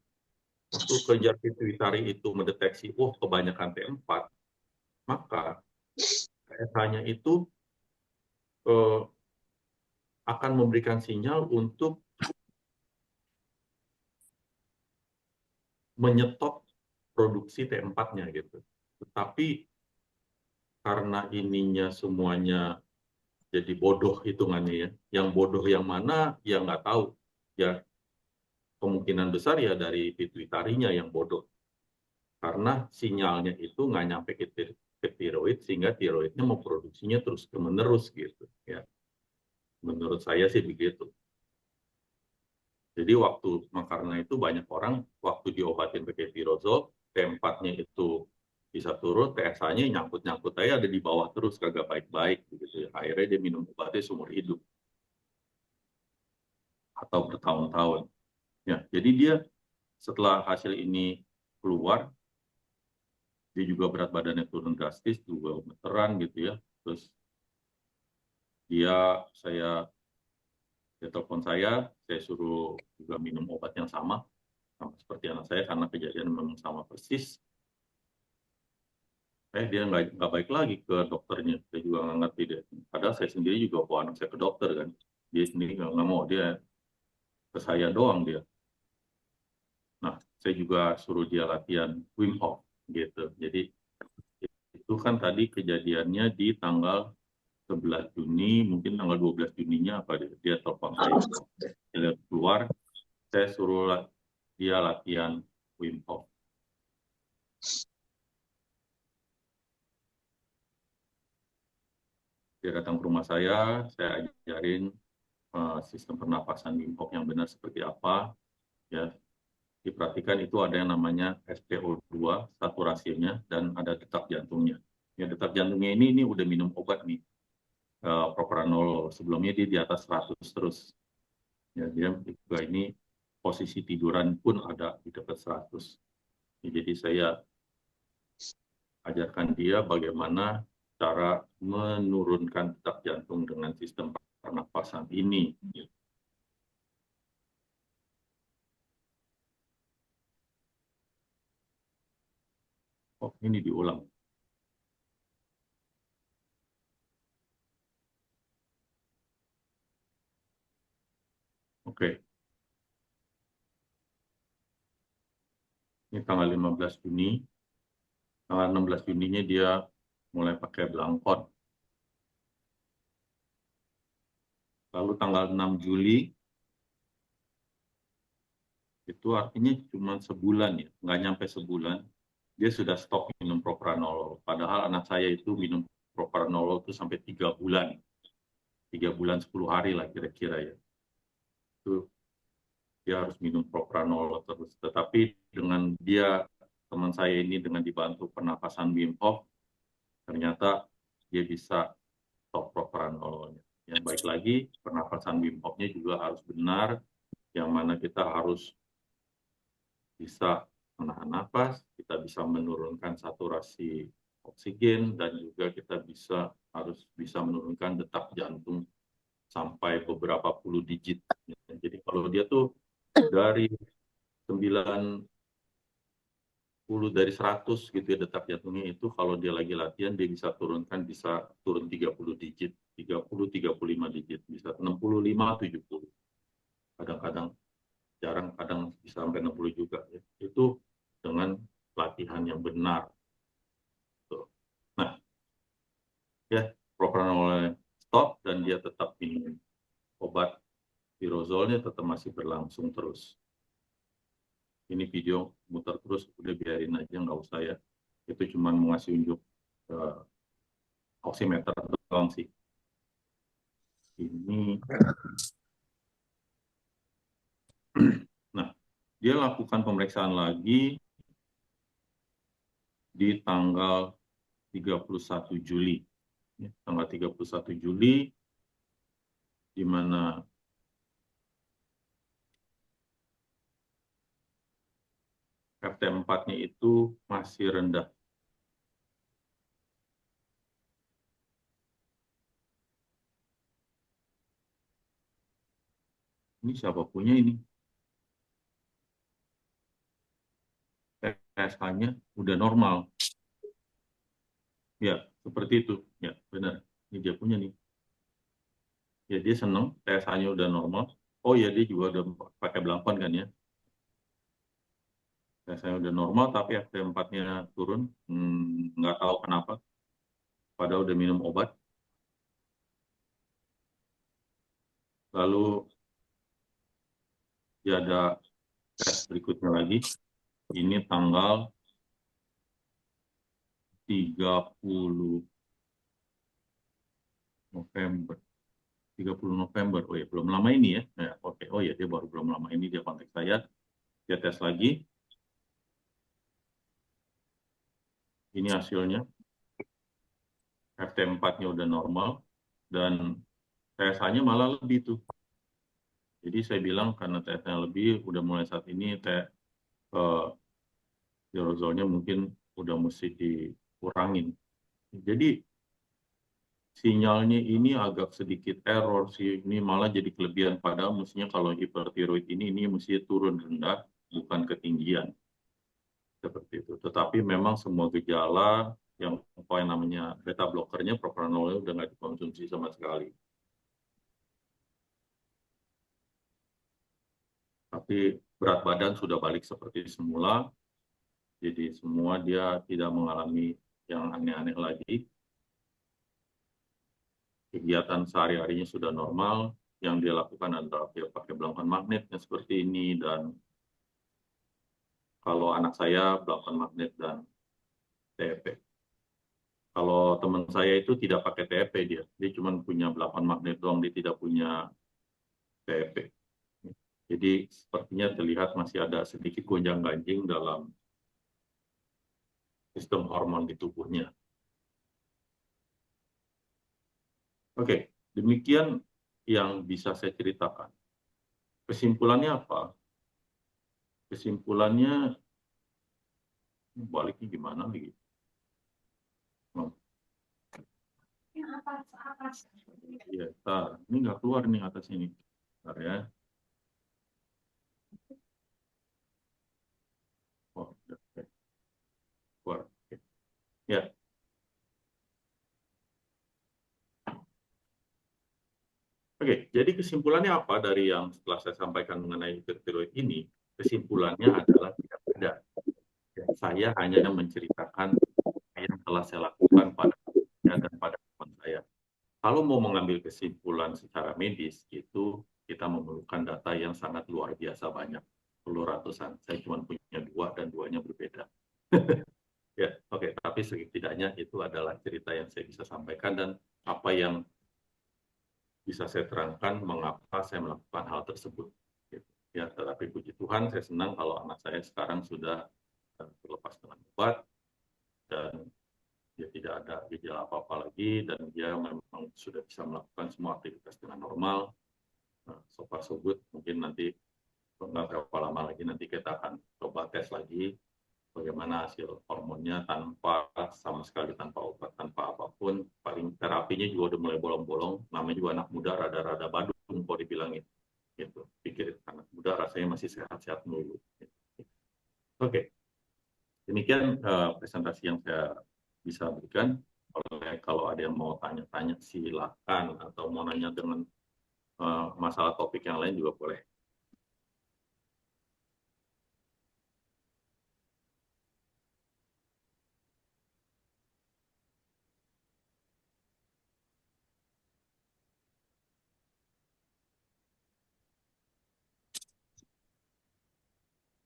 Waktu kelenjar pituitari itu mendeteksi, oh kebanyakan T4, maka TSH-nya itu akan memberikan sinyal untuk menyetop produksi T4-nya gitu. Tetapi karena ininya semuanya jadi bodoh hitungannya ya. Yang bodoh yang mana ya nggak tahu. Ya kemungkinan besar ya dari pituitarinya yang bodoh. Karena sinyalnya itu nggak nyampe ke tiroid sehingga tiroidnya memproduksinya terus menerus gitu ya. Menurut saya sih begitu. Jadi karena itu banyak orang waktu diobatin pakai tirozol, T4-nya itu bisa turun, TSH-nya nyangkut-nyangkut aja ada di bawah terus kagak baik-baik gitu ya. Akhirnya dia minum obatnya seumur hidup atau bertahun-tahun. Ya, jadi dia setelah hasil ini keluar, dia juga berat badannya turun drastis, juga gemeteran gitu ya. Terus saya dia telepon saya suruh juga minum obat yang sama seperti anak saya karena kejadian memang sama persis. Dia nggak baik lagi ke dokternya. Saya juga nggak ngerti deh. Padahal saya sendiri juga bawa anak saya ke dokter kan. Dia sendiri nggak mau, dia ke saya doang dia. Nah, saya juga suruh dia latihan Wim Hof gitu. Jadi itu kan tadi kejadiannya di tanggal 11 Juni, mungkin tanggal 12 Juninya apa dia telepon saya. Dia keluar, saya suruh dia latihan Wim Hof. Dia datang ke rumah saya ajarin sistem pernapasan Wim Hof yang benar seperti apa. Ya, diperhatikan itu ada yang namanya SpO2 saturasinya dan ada detak jantungnya. Ya, detak jantungnya ini udah minum obat nih, propranolol. Sebelumnya dia di atas 100 terus. Ya, dia juga ini posisi tiduran pun ada di dekat 100. Ya, jadi saya ajarkan dia bagaimana cara menurunkan detak jantung dengan sistem pernapasan ini. Oh, ini diulang. Oke, ini tanggal 15 Juni. Tanggal 16 Juninya dia mulai pakai belangkon. Lalu tanggal 6 Juli, itu artinya cuma sebulan ya, nggak nyampe sebulan, dia sudah stop minum propranolol. Padahal anak saya itu minum propranolol itu sampai 3 bulan. 3 bulan 10 hari lah kira-kira ya. Itu dia harus minum propranolol terus. Tetapi dengan teman saya ini dengan dibantu pernapasan Wim Hof, ternyata dia bisa stop propranololnya. Ya, baik lagi, pernapasan Wim Hof-nya juga harus benar, yang mana kita harus bisa menahan nafas, kita bisa menurunkan saturasi oksigen, dan juga kita harus bisa menurunkan detak jantung sampai beberapa puluh digit. Jadi kalau dia tuh dari 90 dari 100 gitu ya detak jantungnya itu, kalau dia lagi latihan dia bisa turun 30 digit, 35 digit, bisa 65, 70. Kadang-kadang jarang, kadang bisa sampai 60 juga ya. Itu dengan latihan yang benar. Nah, ya propranolol stop dan dia tetap minum obat tirozolnya tetap masih berlangsung terus. Ini video muter terus, udah biarin aja, nggak usah ya. Itu cuma mau ngasih unjuk oximeter doang sih. Ini, nah, dia lakukan pemeriksaan lagi di tanggal 31 Juli. Ya, tanggal 31 Juli, di mana FT4-nya itu masih rendah. Ini siapa punya ini? TSH-nya udah normal. Ya, seperti itu. Ya, benar. Ini dia punya nih. Ya dia seneng, TSH-nya udah normal. Oh ya dia juga udah pakai belangkon kan ya. TSH-nya udah normal tapi FT4-nya turun. Nggak tahu kenapa. Padahal udah minum obat. Lalu dia ada tes berikutnya lagi. Ini tanggal 30 November. 30 November. Oh ya, belum lama ini ya. Oke. Oh ya, dia baru belum lama ini dia kontak saya. Dia tes lagi. Ini hasilnya. FT4-nya udah normal. Dan TSH-nya malah lebih tuh. Jadi saya bilang karena TSH-nya lebih, udah mulai saat ini eh, aerosolnya mungkin udah mesti dikurangin. Jadi sinyalnya ini agak sedikit error sih. Ini malah jadi kelebihan. Padahal mestinya kalau hipertiroid ini mesti turun rendah, bukan ketinggian. Seperti itu. Tetapi memang semua gejala yang apa yang namanya beta blokernya propranololnya udah nggak dikonsumsi sama sekali. Tapi berat badan sudah balik seperti semula, jadi semua dia tidak mengalami yang aneh-aneh lagi. Kegiatan sehari-harinya sudah normal, yang dia lakukan adalah dia pakai belangkon magnetnya seperti ini, dan kalau anak saya belangkon magnet dan TEP. Kalau teman saya itu tidak pakai TEP dia cuma punya belangkon magnet doang, dia tidak punya TEP. Jadi sepertinya terlihat masih ada sedikit gonjang-ganjing dalam sistem hormon di tubuhnya. Oke, demikian yang bisa saya ceritakan. Kesimpulannya apa? Kesimpulannya baliknya gimana lagi? Oh, iya, ini nggak keluar nih atas ini. Bentar ya. Oh, oke. Keluar. Oke. Ya, oke. Jadi kesimpulannya apa dari yang setelah saya sampaikan mengenai hipertiroid ini? Kesimpulannya adalah tidak ada. Ya, saya hanya menceritakan yang telah saya lakukan pada saya dan pada teman saya. Kalau mau mengambil kesimpulan secara medis, itu kita memerlukan data yang sangat luar biasa banyak, puluh ratusan. Saya cuma punya dua dan duanya berbeda. Ya, oke. Tapi setidaknya itu adalah cerita yang saya bisa sampaikan dan apa yang bisa saya terangkan mengapa saya melakukan hal tersebut. Gitu. Ya, tetapi puji Tuhan, saya senang kalau anak saya sekarang sudah terlepas dengan obat dan dia tidak ada gejala apa-apa lagi dan dia memang sudah bisa melakukan semua aktivitas dengan normal. So far so good. Mungkin nanti nggak berapa lama lagi nanti kita akan coba tes lagi bagaimana hasil hormonnya tanpa sama sekali tanpa obat tanpa apapun. Paling terapinya juga udah mulai bolong-bolong. Namanya juga anak muda rada-rada badung kalau dibilangin. Gitu. Pikir anak muda rasanya masih sehat-sehat dulu. Gitu. Oke, demikian presentasi yang saya bisa berikan. Kalau ada yang mau tanya-tanya silakan atau mau nanya dengan masalah topik yang lain juga boleh.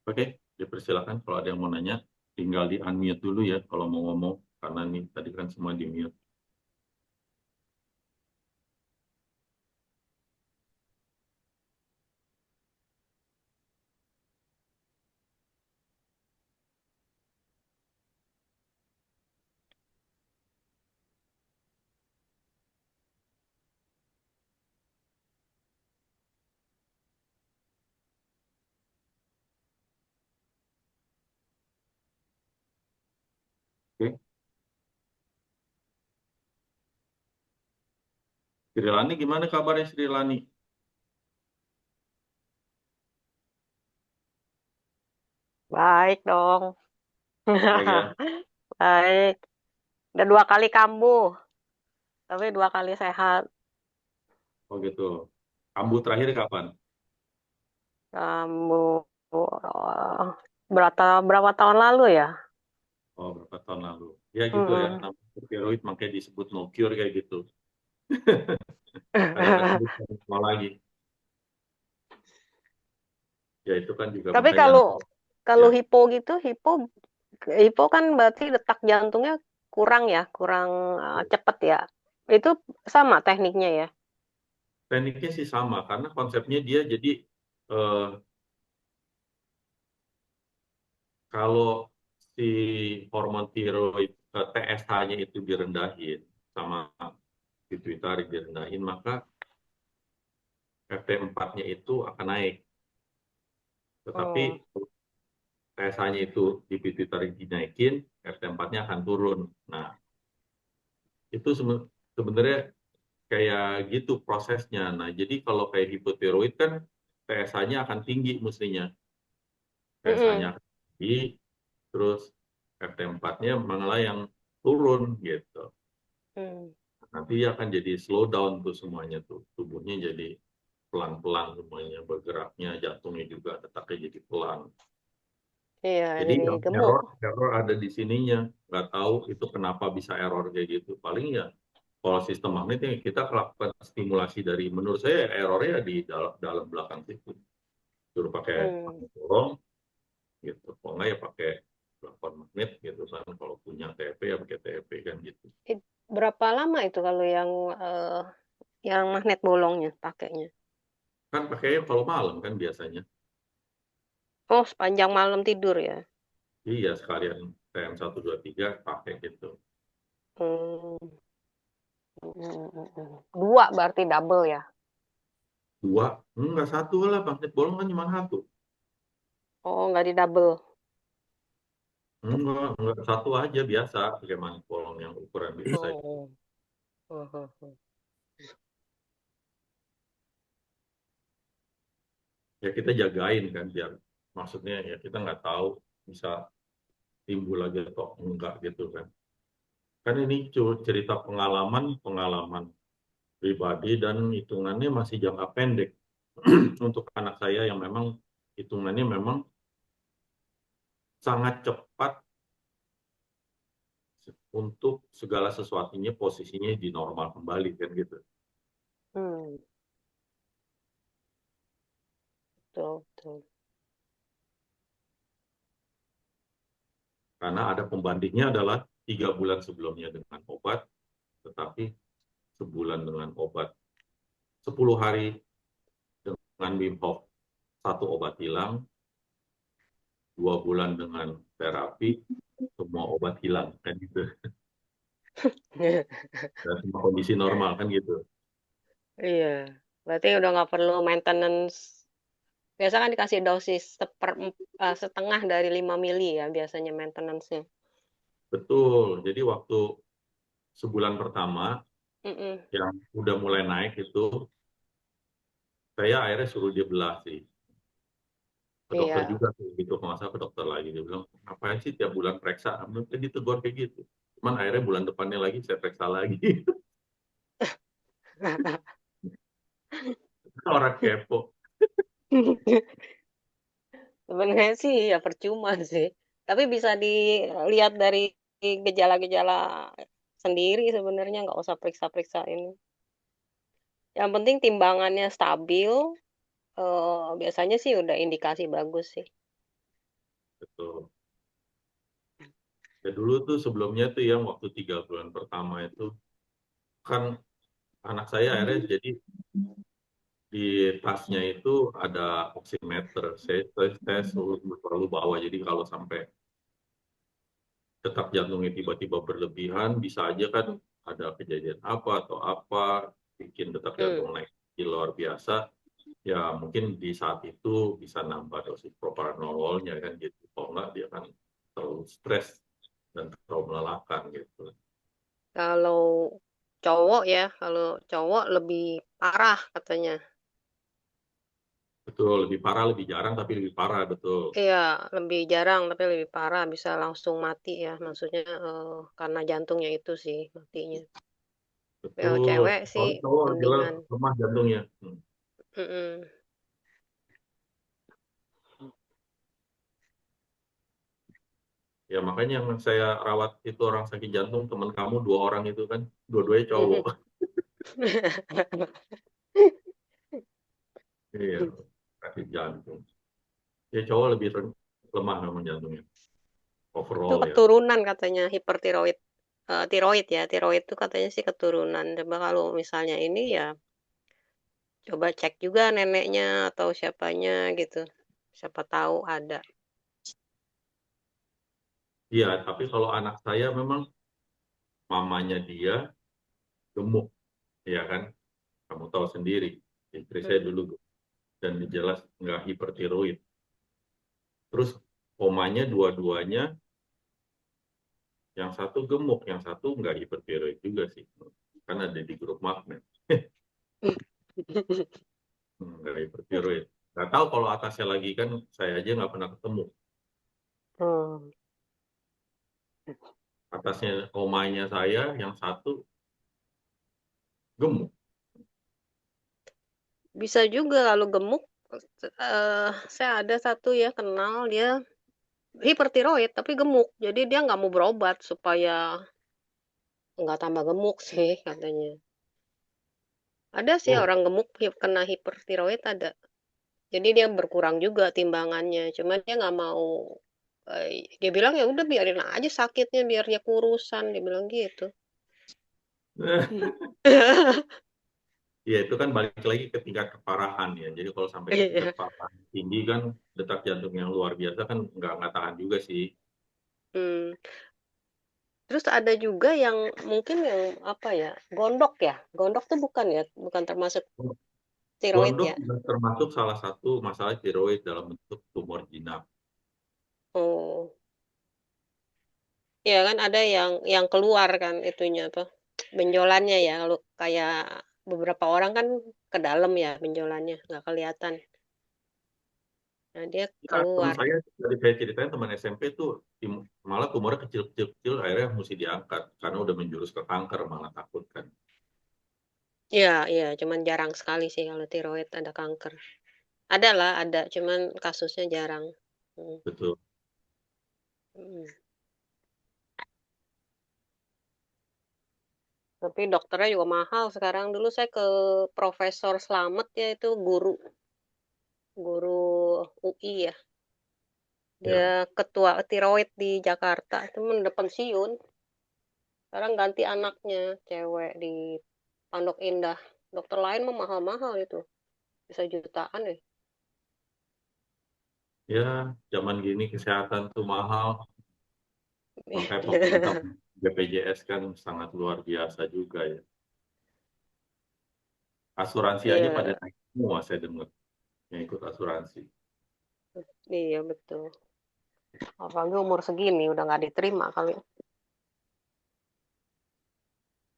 Oke, dipersilakan kalau ada yang mau nanya, tinggal di unmute dulu ya kalau mau ngomong, karena ini tadi kan semua di mute. Oke, Sri Lani gimana kabarnya Sri Lani? Baik dong. Baik ya. Baik. Udah 2 kali kambuh, tapi 2 kali sehat. Oh gitu. Kambuh terakhir kapan? Kamu berapa tahun lalu ya? Oh, berapa tahun lalu? Ya gitu ya, Mm-mm. namanya steroid makanya disebut no cure kayak gitu. Kadang-kadang bisa semua lagi. Ya itu kan juga Tapi makanya kalau ya kalau hipo gitu, hipo kan berarti detak jantungnya kurang ya, kurang cepet ya. Itu sama tekniknya ya. tekniknya sih sama karena konsepnya dia jadi eh, kalau si hormon tiroid TSH-nya itu direndahin sama pituitari direndahin maka FT4-nya itu akan naik. Tetapi Hmm. TSH-nya itu di pituitari dinaikin, FT4-nya akan turun. Nah, itu sebenarnya kayak gitu prosesnya. Nah, jadi kalau kayak hipotiroid kan TSH-nya akan tinggi mestinya. TSH-nya Mm-mm. akan tinggi, terus FT4-nya malah yang turun gitu. Hmm. Nanti akan jadi slow down tuh semuanya tuh. Tubuhnya jadi pelan-pelan semuanya bergeraknya, jantungnya juga detaknya jadi pelan. Iya, Jadi jadi yang gemuk. error ada di sininya. Nggak tahu itu kenapa bisa error kayak gitu. Paling ya kalau sistem magnet yang kita lakukan stimulasi dari menurut saya errornya di dalam belakang situ. Suruh pakai Hmm. magnet dorong gitu. Kalau nggak ya pakai pelapor magnet gitu kan. Kalau punya TP ya pakai TP kan gitu. Berapa lama itu kalau yang magnet bolongnya pakainya? Kan pakainya kalau malam kan biasanya. Oh, sepanjang malam tidur ya. Iya sekalian TM123 pakai gitu. Hmm. Hmm. Dua berarti double ya. Dua, enggak satu lah magnet bolong kan cuma satu. Oh, nggak di double. Enggak satu aja biasa pakai magnet bolong yang ukuran biasa itu. Oh. Oh, oh, oh. Ya kita jagain kan biar maksudnya ya kita nggak tahu bisa timbul lagi atau enggak gitu kan. Kan ini cerita pengalaman pengalaman pribadi dan hitungannya masih jangka pendek untuk anak saya yang memang hitungannya memang sangat cepat untuk segala sesuatunya posisinya di normal kembali kan gitu. Hmm, betul, betul. Karena ada pembandingnya adalah 3 bulan sebelumnya dengan obat, tetapi sebulan dengan obat, 10 hari dengan Wim Hof, satu obat hilang, 2 bulan dengan terapi, semua obat hilang kan gitu. Dan semua kondisi normal kan gitu. Iya, berarti udah nggak perlu maintenance. Biasa kan dikasih dosis setengah dari 5 mili ya biasanya maintenance-nya. Betul. Jadi waktu sebulan pertama Mm-mm. yang udah mulai naik itu, saya akhirnya suruh dia belah sih. Ke dokter Iya. juga tuh gitu, masa ke dokter lagi. Dia bilang, ngapain sih tiap bulan periksa? Mungkin ditegur kayak gitu. Cuman akhirnya bulan depannya lagi saya periksa lagi. Orang kepo. Sebenarnya sih ya percuma sih. Tapi bisa dilihat dari gejala-gejala sendiri sebenarnya nggak usah periksa-periksa ini. Yang penting timbangannya stabil, biasanya sih udah indikasi bagus sih. Betul. Ya dulu tuh sebelumnya tuh yang waktu 3 bulan pertama itu kan anak saya akhirnya jadi di tasnya itu ada oximeter. Saya selalu bawa. Jadi kalau sampai detak jantungnya tiba-tiba berlebihan, bisa aja kan ada kejadian apa atau apa bikin detak jantung Hmm. naik di luar biasa. Ya mungkin di saat itu bisa nambah dosis propranololnya kan gitu. Kalau nggak dia kan terlalu stres dan terlalu melelahkan gitu. Kalau kalau cowok lebih parah katanya. Betul, lebih parah, lebih jarang, tapi lebih parah, betul. Iya, lebih jarang tapi lebih parah bisa langsung mati ya. Maksudnya karena jantungnya itu sih matinya. Kalau Betul. cewek sih Kalau cowok jelas mendingan. lemah jantungnya. Mm-mm. Ya makanya yang saya rawat itu orang sakit jantung, teman kamu 2 orang itu kan, dua-duanya cowok. Iya, sakit jantung. Ya cowok lebih lemah memang jantungnya. Itu Overall ya. keturunan katanya hipertiroid. Tiroid ya, tiroid itu katanya sih keturunan. Coba kalau misalnya ini ya coba cek juga neneknya atau siapanya gitu. Siapa tahu ada. Iya, tapi kalau anak saya memang mamanya dia gemuk, ya kan? Kamu tahu sendiri. Istri saya Hmm. dulu dan jelas nggak hipertiroid. Terus omanya dua-duanya, yang satu gemuk, yang satu nggak hipertiroid juga sih. Kan ada di grup magnet. Nggak hipertiroid. Nggak tahu kalau atasnya lagi kan saya aja nggak pernah ketemu. Hmm. Atasnya omanya saya, yang satu gemuk. Bisa juga kalau gemuk. Saya ada satu ya kenal dia hipertiroid tapi gemuk. Jadi dia nggak mau berobat supaya nggak tambah gemuk sih katanya. Ada sih Oh, orang gemuk kena hipertiroid ada. Jadi dia berkurang juga timbangannya. Cuman dia nggak mau. Dia bilang ya udah biarin aja sakitnya biar dia kurusan. Dia bilang gitu. ya itu kan balik lagi ke tingkat keparahan ya. Jadi kalau sampai ke tingkat Iya. keparahan tinggi kan detak jantung yang luar biasa kan nggak tahan juga sih. Hmm. Terus ada juga yang mungkin yang apa ya gondok ya. Gondok tuh bukan ya, bukan termasuk tiroid Gondok ya. juga termasuk salah satu masalah tiroid dalam bentuk tumor jinak. Oh, ya kan ada yang keluar kan itunya apa benjolannya ya. Kalau kayak beberapa orang kan ke dalam ya benjolannya nggak kelihatan. Nah dia Ya, teman keluar. saya dari saya ceritain teman SMP tuh malah tumornya kecil-kecil akhirnya mesti diangkat karena udah menjurus ke kanker malah takut kan. Iya, iya, cuman jarang sekali sih kalau tiroid ada kanker. Ada lah, ada, cuman kasusnya jarang. Hmm, Betul. hmm. Tapi dokternya juga mahal sekarang. Dulu saya ke Profesor Slamet ya itu guru UI ya. Dia Ya. ketua tiroid di Jakarta. Itu udah pensiun. Sekarang ganti anaknya, cewek di Pondok Indah. Dokter lain mah mahal-mahal itu. Bisa jutaan ya. Ya, zaman gini kesehatan tuh mahal. Makanya pemerintah BPJS kan sangat luar biasa juga ya. Asuransi aja pada Iya, naik semua saya dengar yang ikut asuransi. iya betul. Apalagi umur segini udah nggak diterima kali.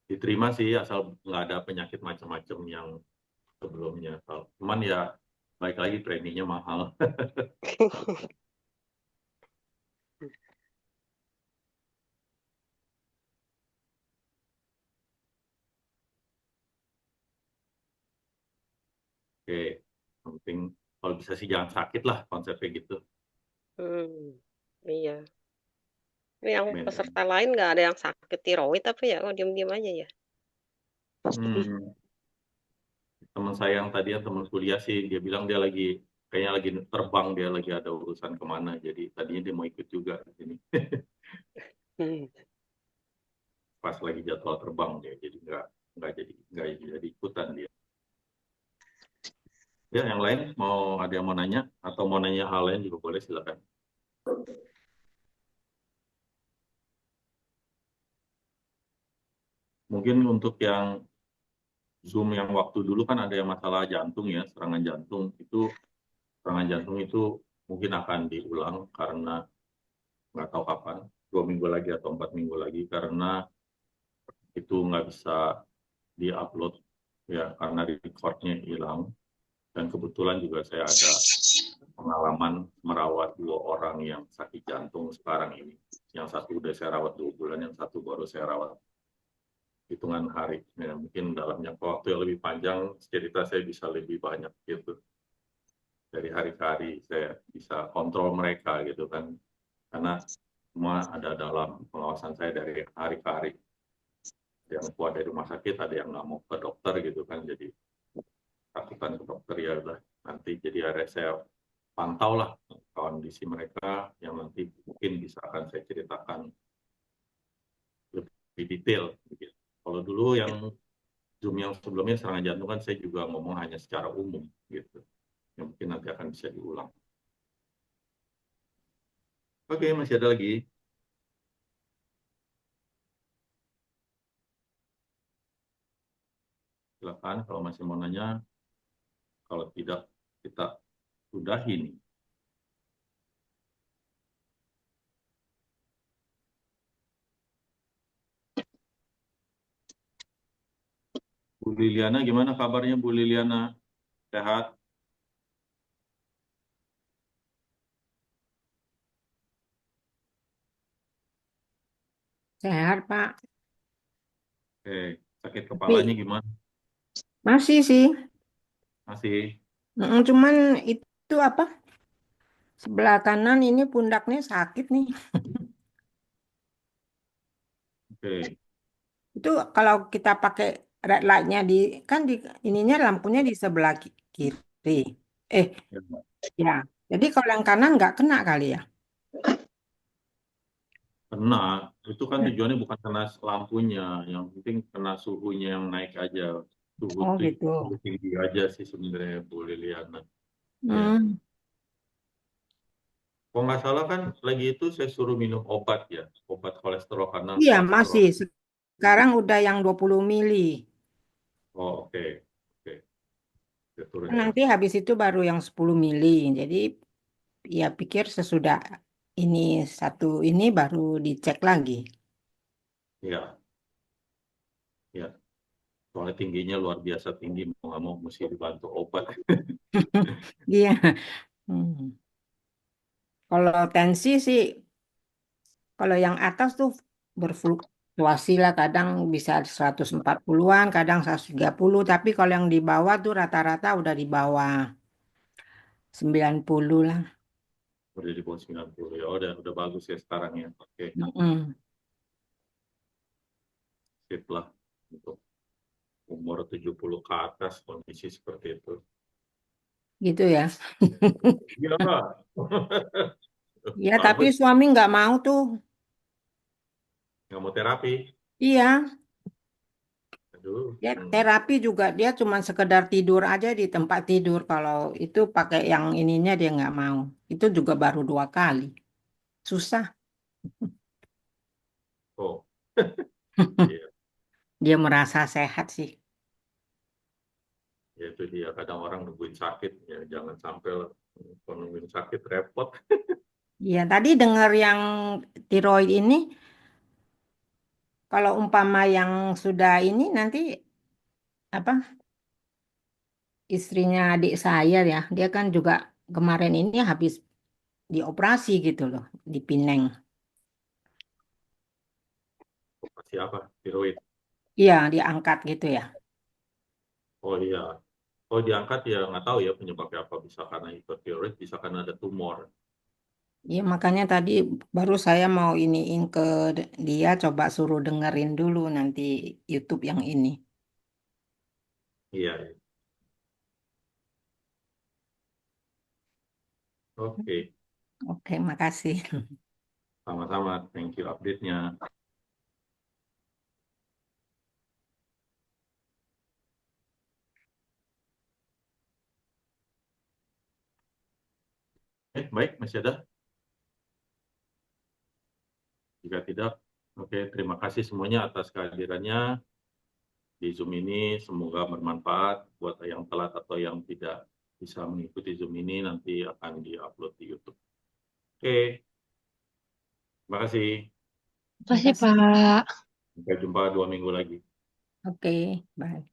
Diterima sih asal nggak ada penyakit macam-macam yang sebelumnya. Cuman ya baik lagi preminya mahal. Oke, yang penting kalau bisa sih jangan sakit lah konsepnya gitu. Hmm, iya. Ini yang Men. peserta lain nggak ada yang sakit tiroid tapi ya kok diem-diem aja ya. Hmm, teman saya yang tadi yang teman kuliah sih dia bilang dia lagi kayaknya lagi terbang, dia lagi ada urusan kemana, jadi tadinya dia mau ikut juga di sini. Hmm. Pas lagi jadwal terbang dia jadi nggak jadi ikutan dia. Ya yang lain mau ada yang mau nanya atau mau nanya hal lain juga boleh silakan. Mungkin untuk yang Zoom yang waktu dulu kan ada yang masalah jantung ya, serangan jantung itu, mungkin akan diulang karena nggak tahu kapan, 2 minggu lagi atau 4 minggu lagi, karena itu nggak bisa diupload ya karena recordnya hilang. Dan kebetulan juga saya ada pengalaman merawat 2 orang yang sakit jantung sekarang ini. Yang satu udah saya rawat 2 bulan, yang satu baru saya rawat hitungan hari. Ya, mungkin dalam jangka waktu yang lebih panjang, cerita saya bisa lebih banyak gitu. Dari hari ke hari saya bisa kontrol mereka gitu kan. Karena semua ada dalam pengawasan saya dari hari ke hari. Ada yang keluar dari rumah sakit, ada yang nggak mau ke dokter gitu kan. Jadi takutan ke dokter ya udah nanti jadi ada saya pantau lah kondisi mereka yang nanti mungkin bisa akan saya ceritakan lebih detail. Gitu. Kalau dulu yang Zoom yang sebelumnya serangan jantung kan saya juga ngomong hanya secara umum gitu. Yang mungkin nanti akan bisa diulang. Oke, masih ada lagi. Silakan kalau masih mau nanya. Kalau tidak, kita sudahi nih. Bu Liliana, gimana kabarnya Bu Liliana? Sehat? Sehat, Pak. Oke, sakit kepalanya Tapi gimana? masih sih. Masih? Cuman itu apa? Sebelah kanan ini pundaknya sakit nih. Oke. Itu kalau kita pakai red light-nya kan di ininya lampunya di sebelah kiri. Eh, Ya, ya. Jadi kalau yang kanan nggak kena kali ya. kena. Itu kan Hmm. tujuannya bukan kena lampunya. Yang penting kena suhunya yang naik aja. Suhu Oh gitu. tinggi aja sih sebenarnya Bu Liliana. Ya. Hmm. Kalau nggak salah kan lagi itu saya suruh minum obat ya. Obat kolesterol karena Iya kolesterol. masih. Sekarang udah yang 20 mili. Oh, oke. Oke. Saya Nanti turunkan. habis itu baru yang 10 mili. Jadi ya pikir sesudah ini satu ini baru dicek lagi. Ya, ya. Soalnya tingginya luar biasa tinggi. Mau nggak mau mesti dibantu obat. Iya. Hmm. Kalau tensi sih, kalau yang atas tuh berfluktuasi lah, kadang bisa 140-an, kadang 130, tapi kalau yang di bawah tuh rata-rata udah di bawah 90 lah. Udah di bawah 90. Ya udah bagus ya sekarang ya. Oke. Mm-mm. Sip lah. Untuk umur 70 ke atas kondisi seperti itu. Gitu ya. Iya, Pak. Ya, tapi Bagus. suami nggak mau tuh. Nggak mau terapi. Iya, Aduh. ya terapi juga dia cuma sekedar tidur aja di tempat tidur. Kalau itu pakai yang ininya dia nggak mau. Itu juga baru 2 kali. Susah. Oh, iya. Dia merasa sehat sih. Ya itu dia. Kadang orang nungguin sakit. Ya jangan sampai lah. Kalau nungguin sakit repot. Iya, tadi dengar yang tiroid ini, kalau umpama yang sudah ini nanti apa istrinya adik saya ya, dia kan juga kemarin ini habis dioperasi gitu loh di Pineng. Operasi apa? Tiroid. Iya, diangkat gitu ya. Oh iya. Oh diangkat ya nggak tahu ya penyebabnya apa. Bisa karena hipertiroid, bisa karena ada tumor. Iya, makanya tadi baru saya mau iniin ke dia, coba suruh dengerin dulu nanti YouTube yang ini. Iya. Iya. Oke. Oke, makasih. Sama-sama. Thank you update-nya. Baik. Masih ada? Jika tidak, oke. Terima kasih semuanya atas kehadirannya di Zoom ini. Semoga bermanfaat buat yang telat atau yang tidak bisa mengikuti Zoom ini nanti akan diupload di YouTube. Oke, terima kasih. Makasih, Makasih. Pak. Sampai jumpa 2 minggu lagi. Oke, bye.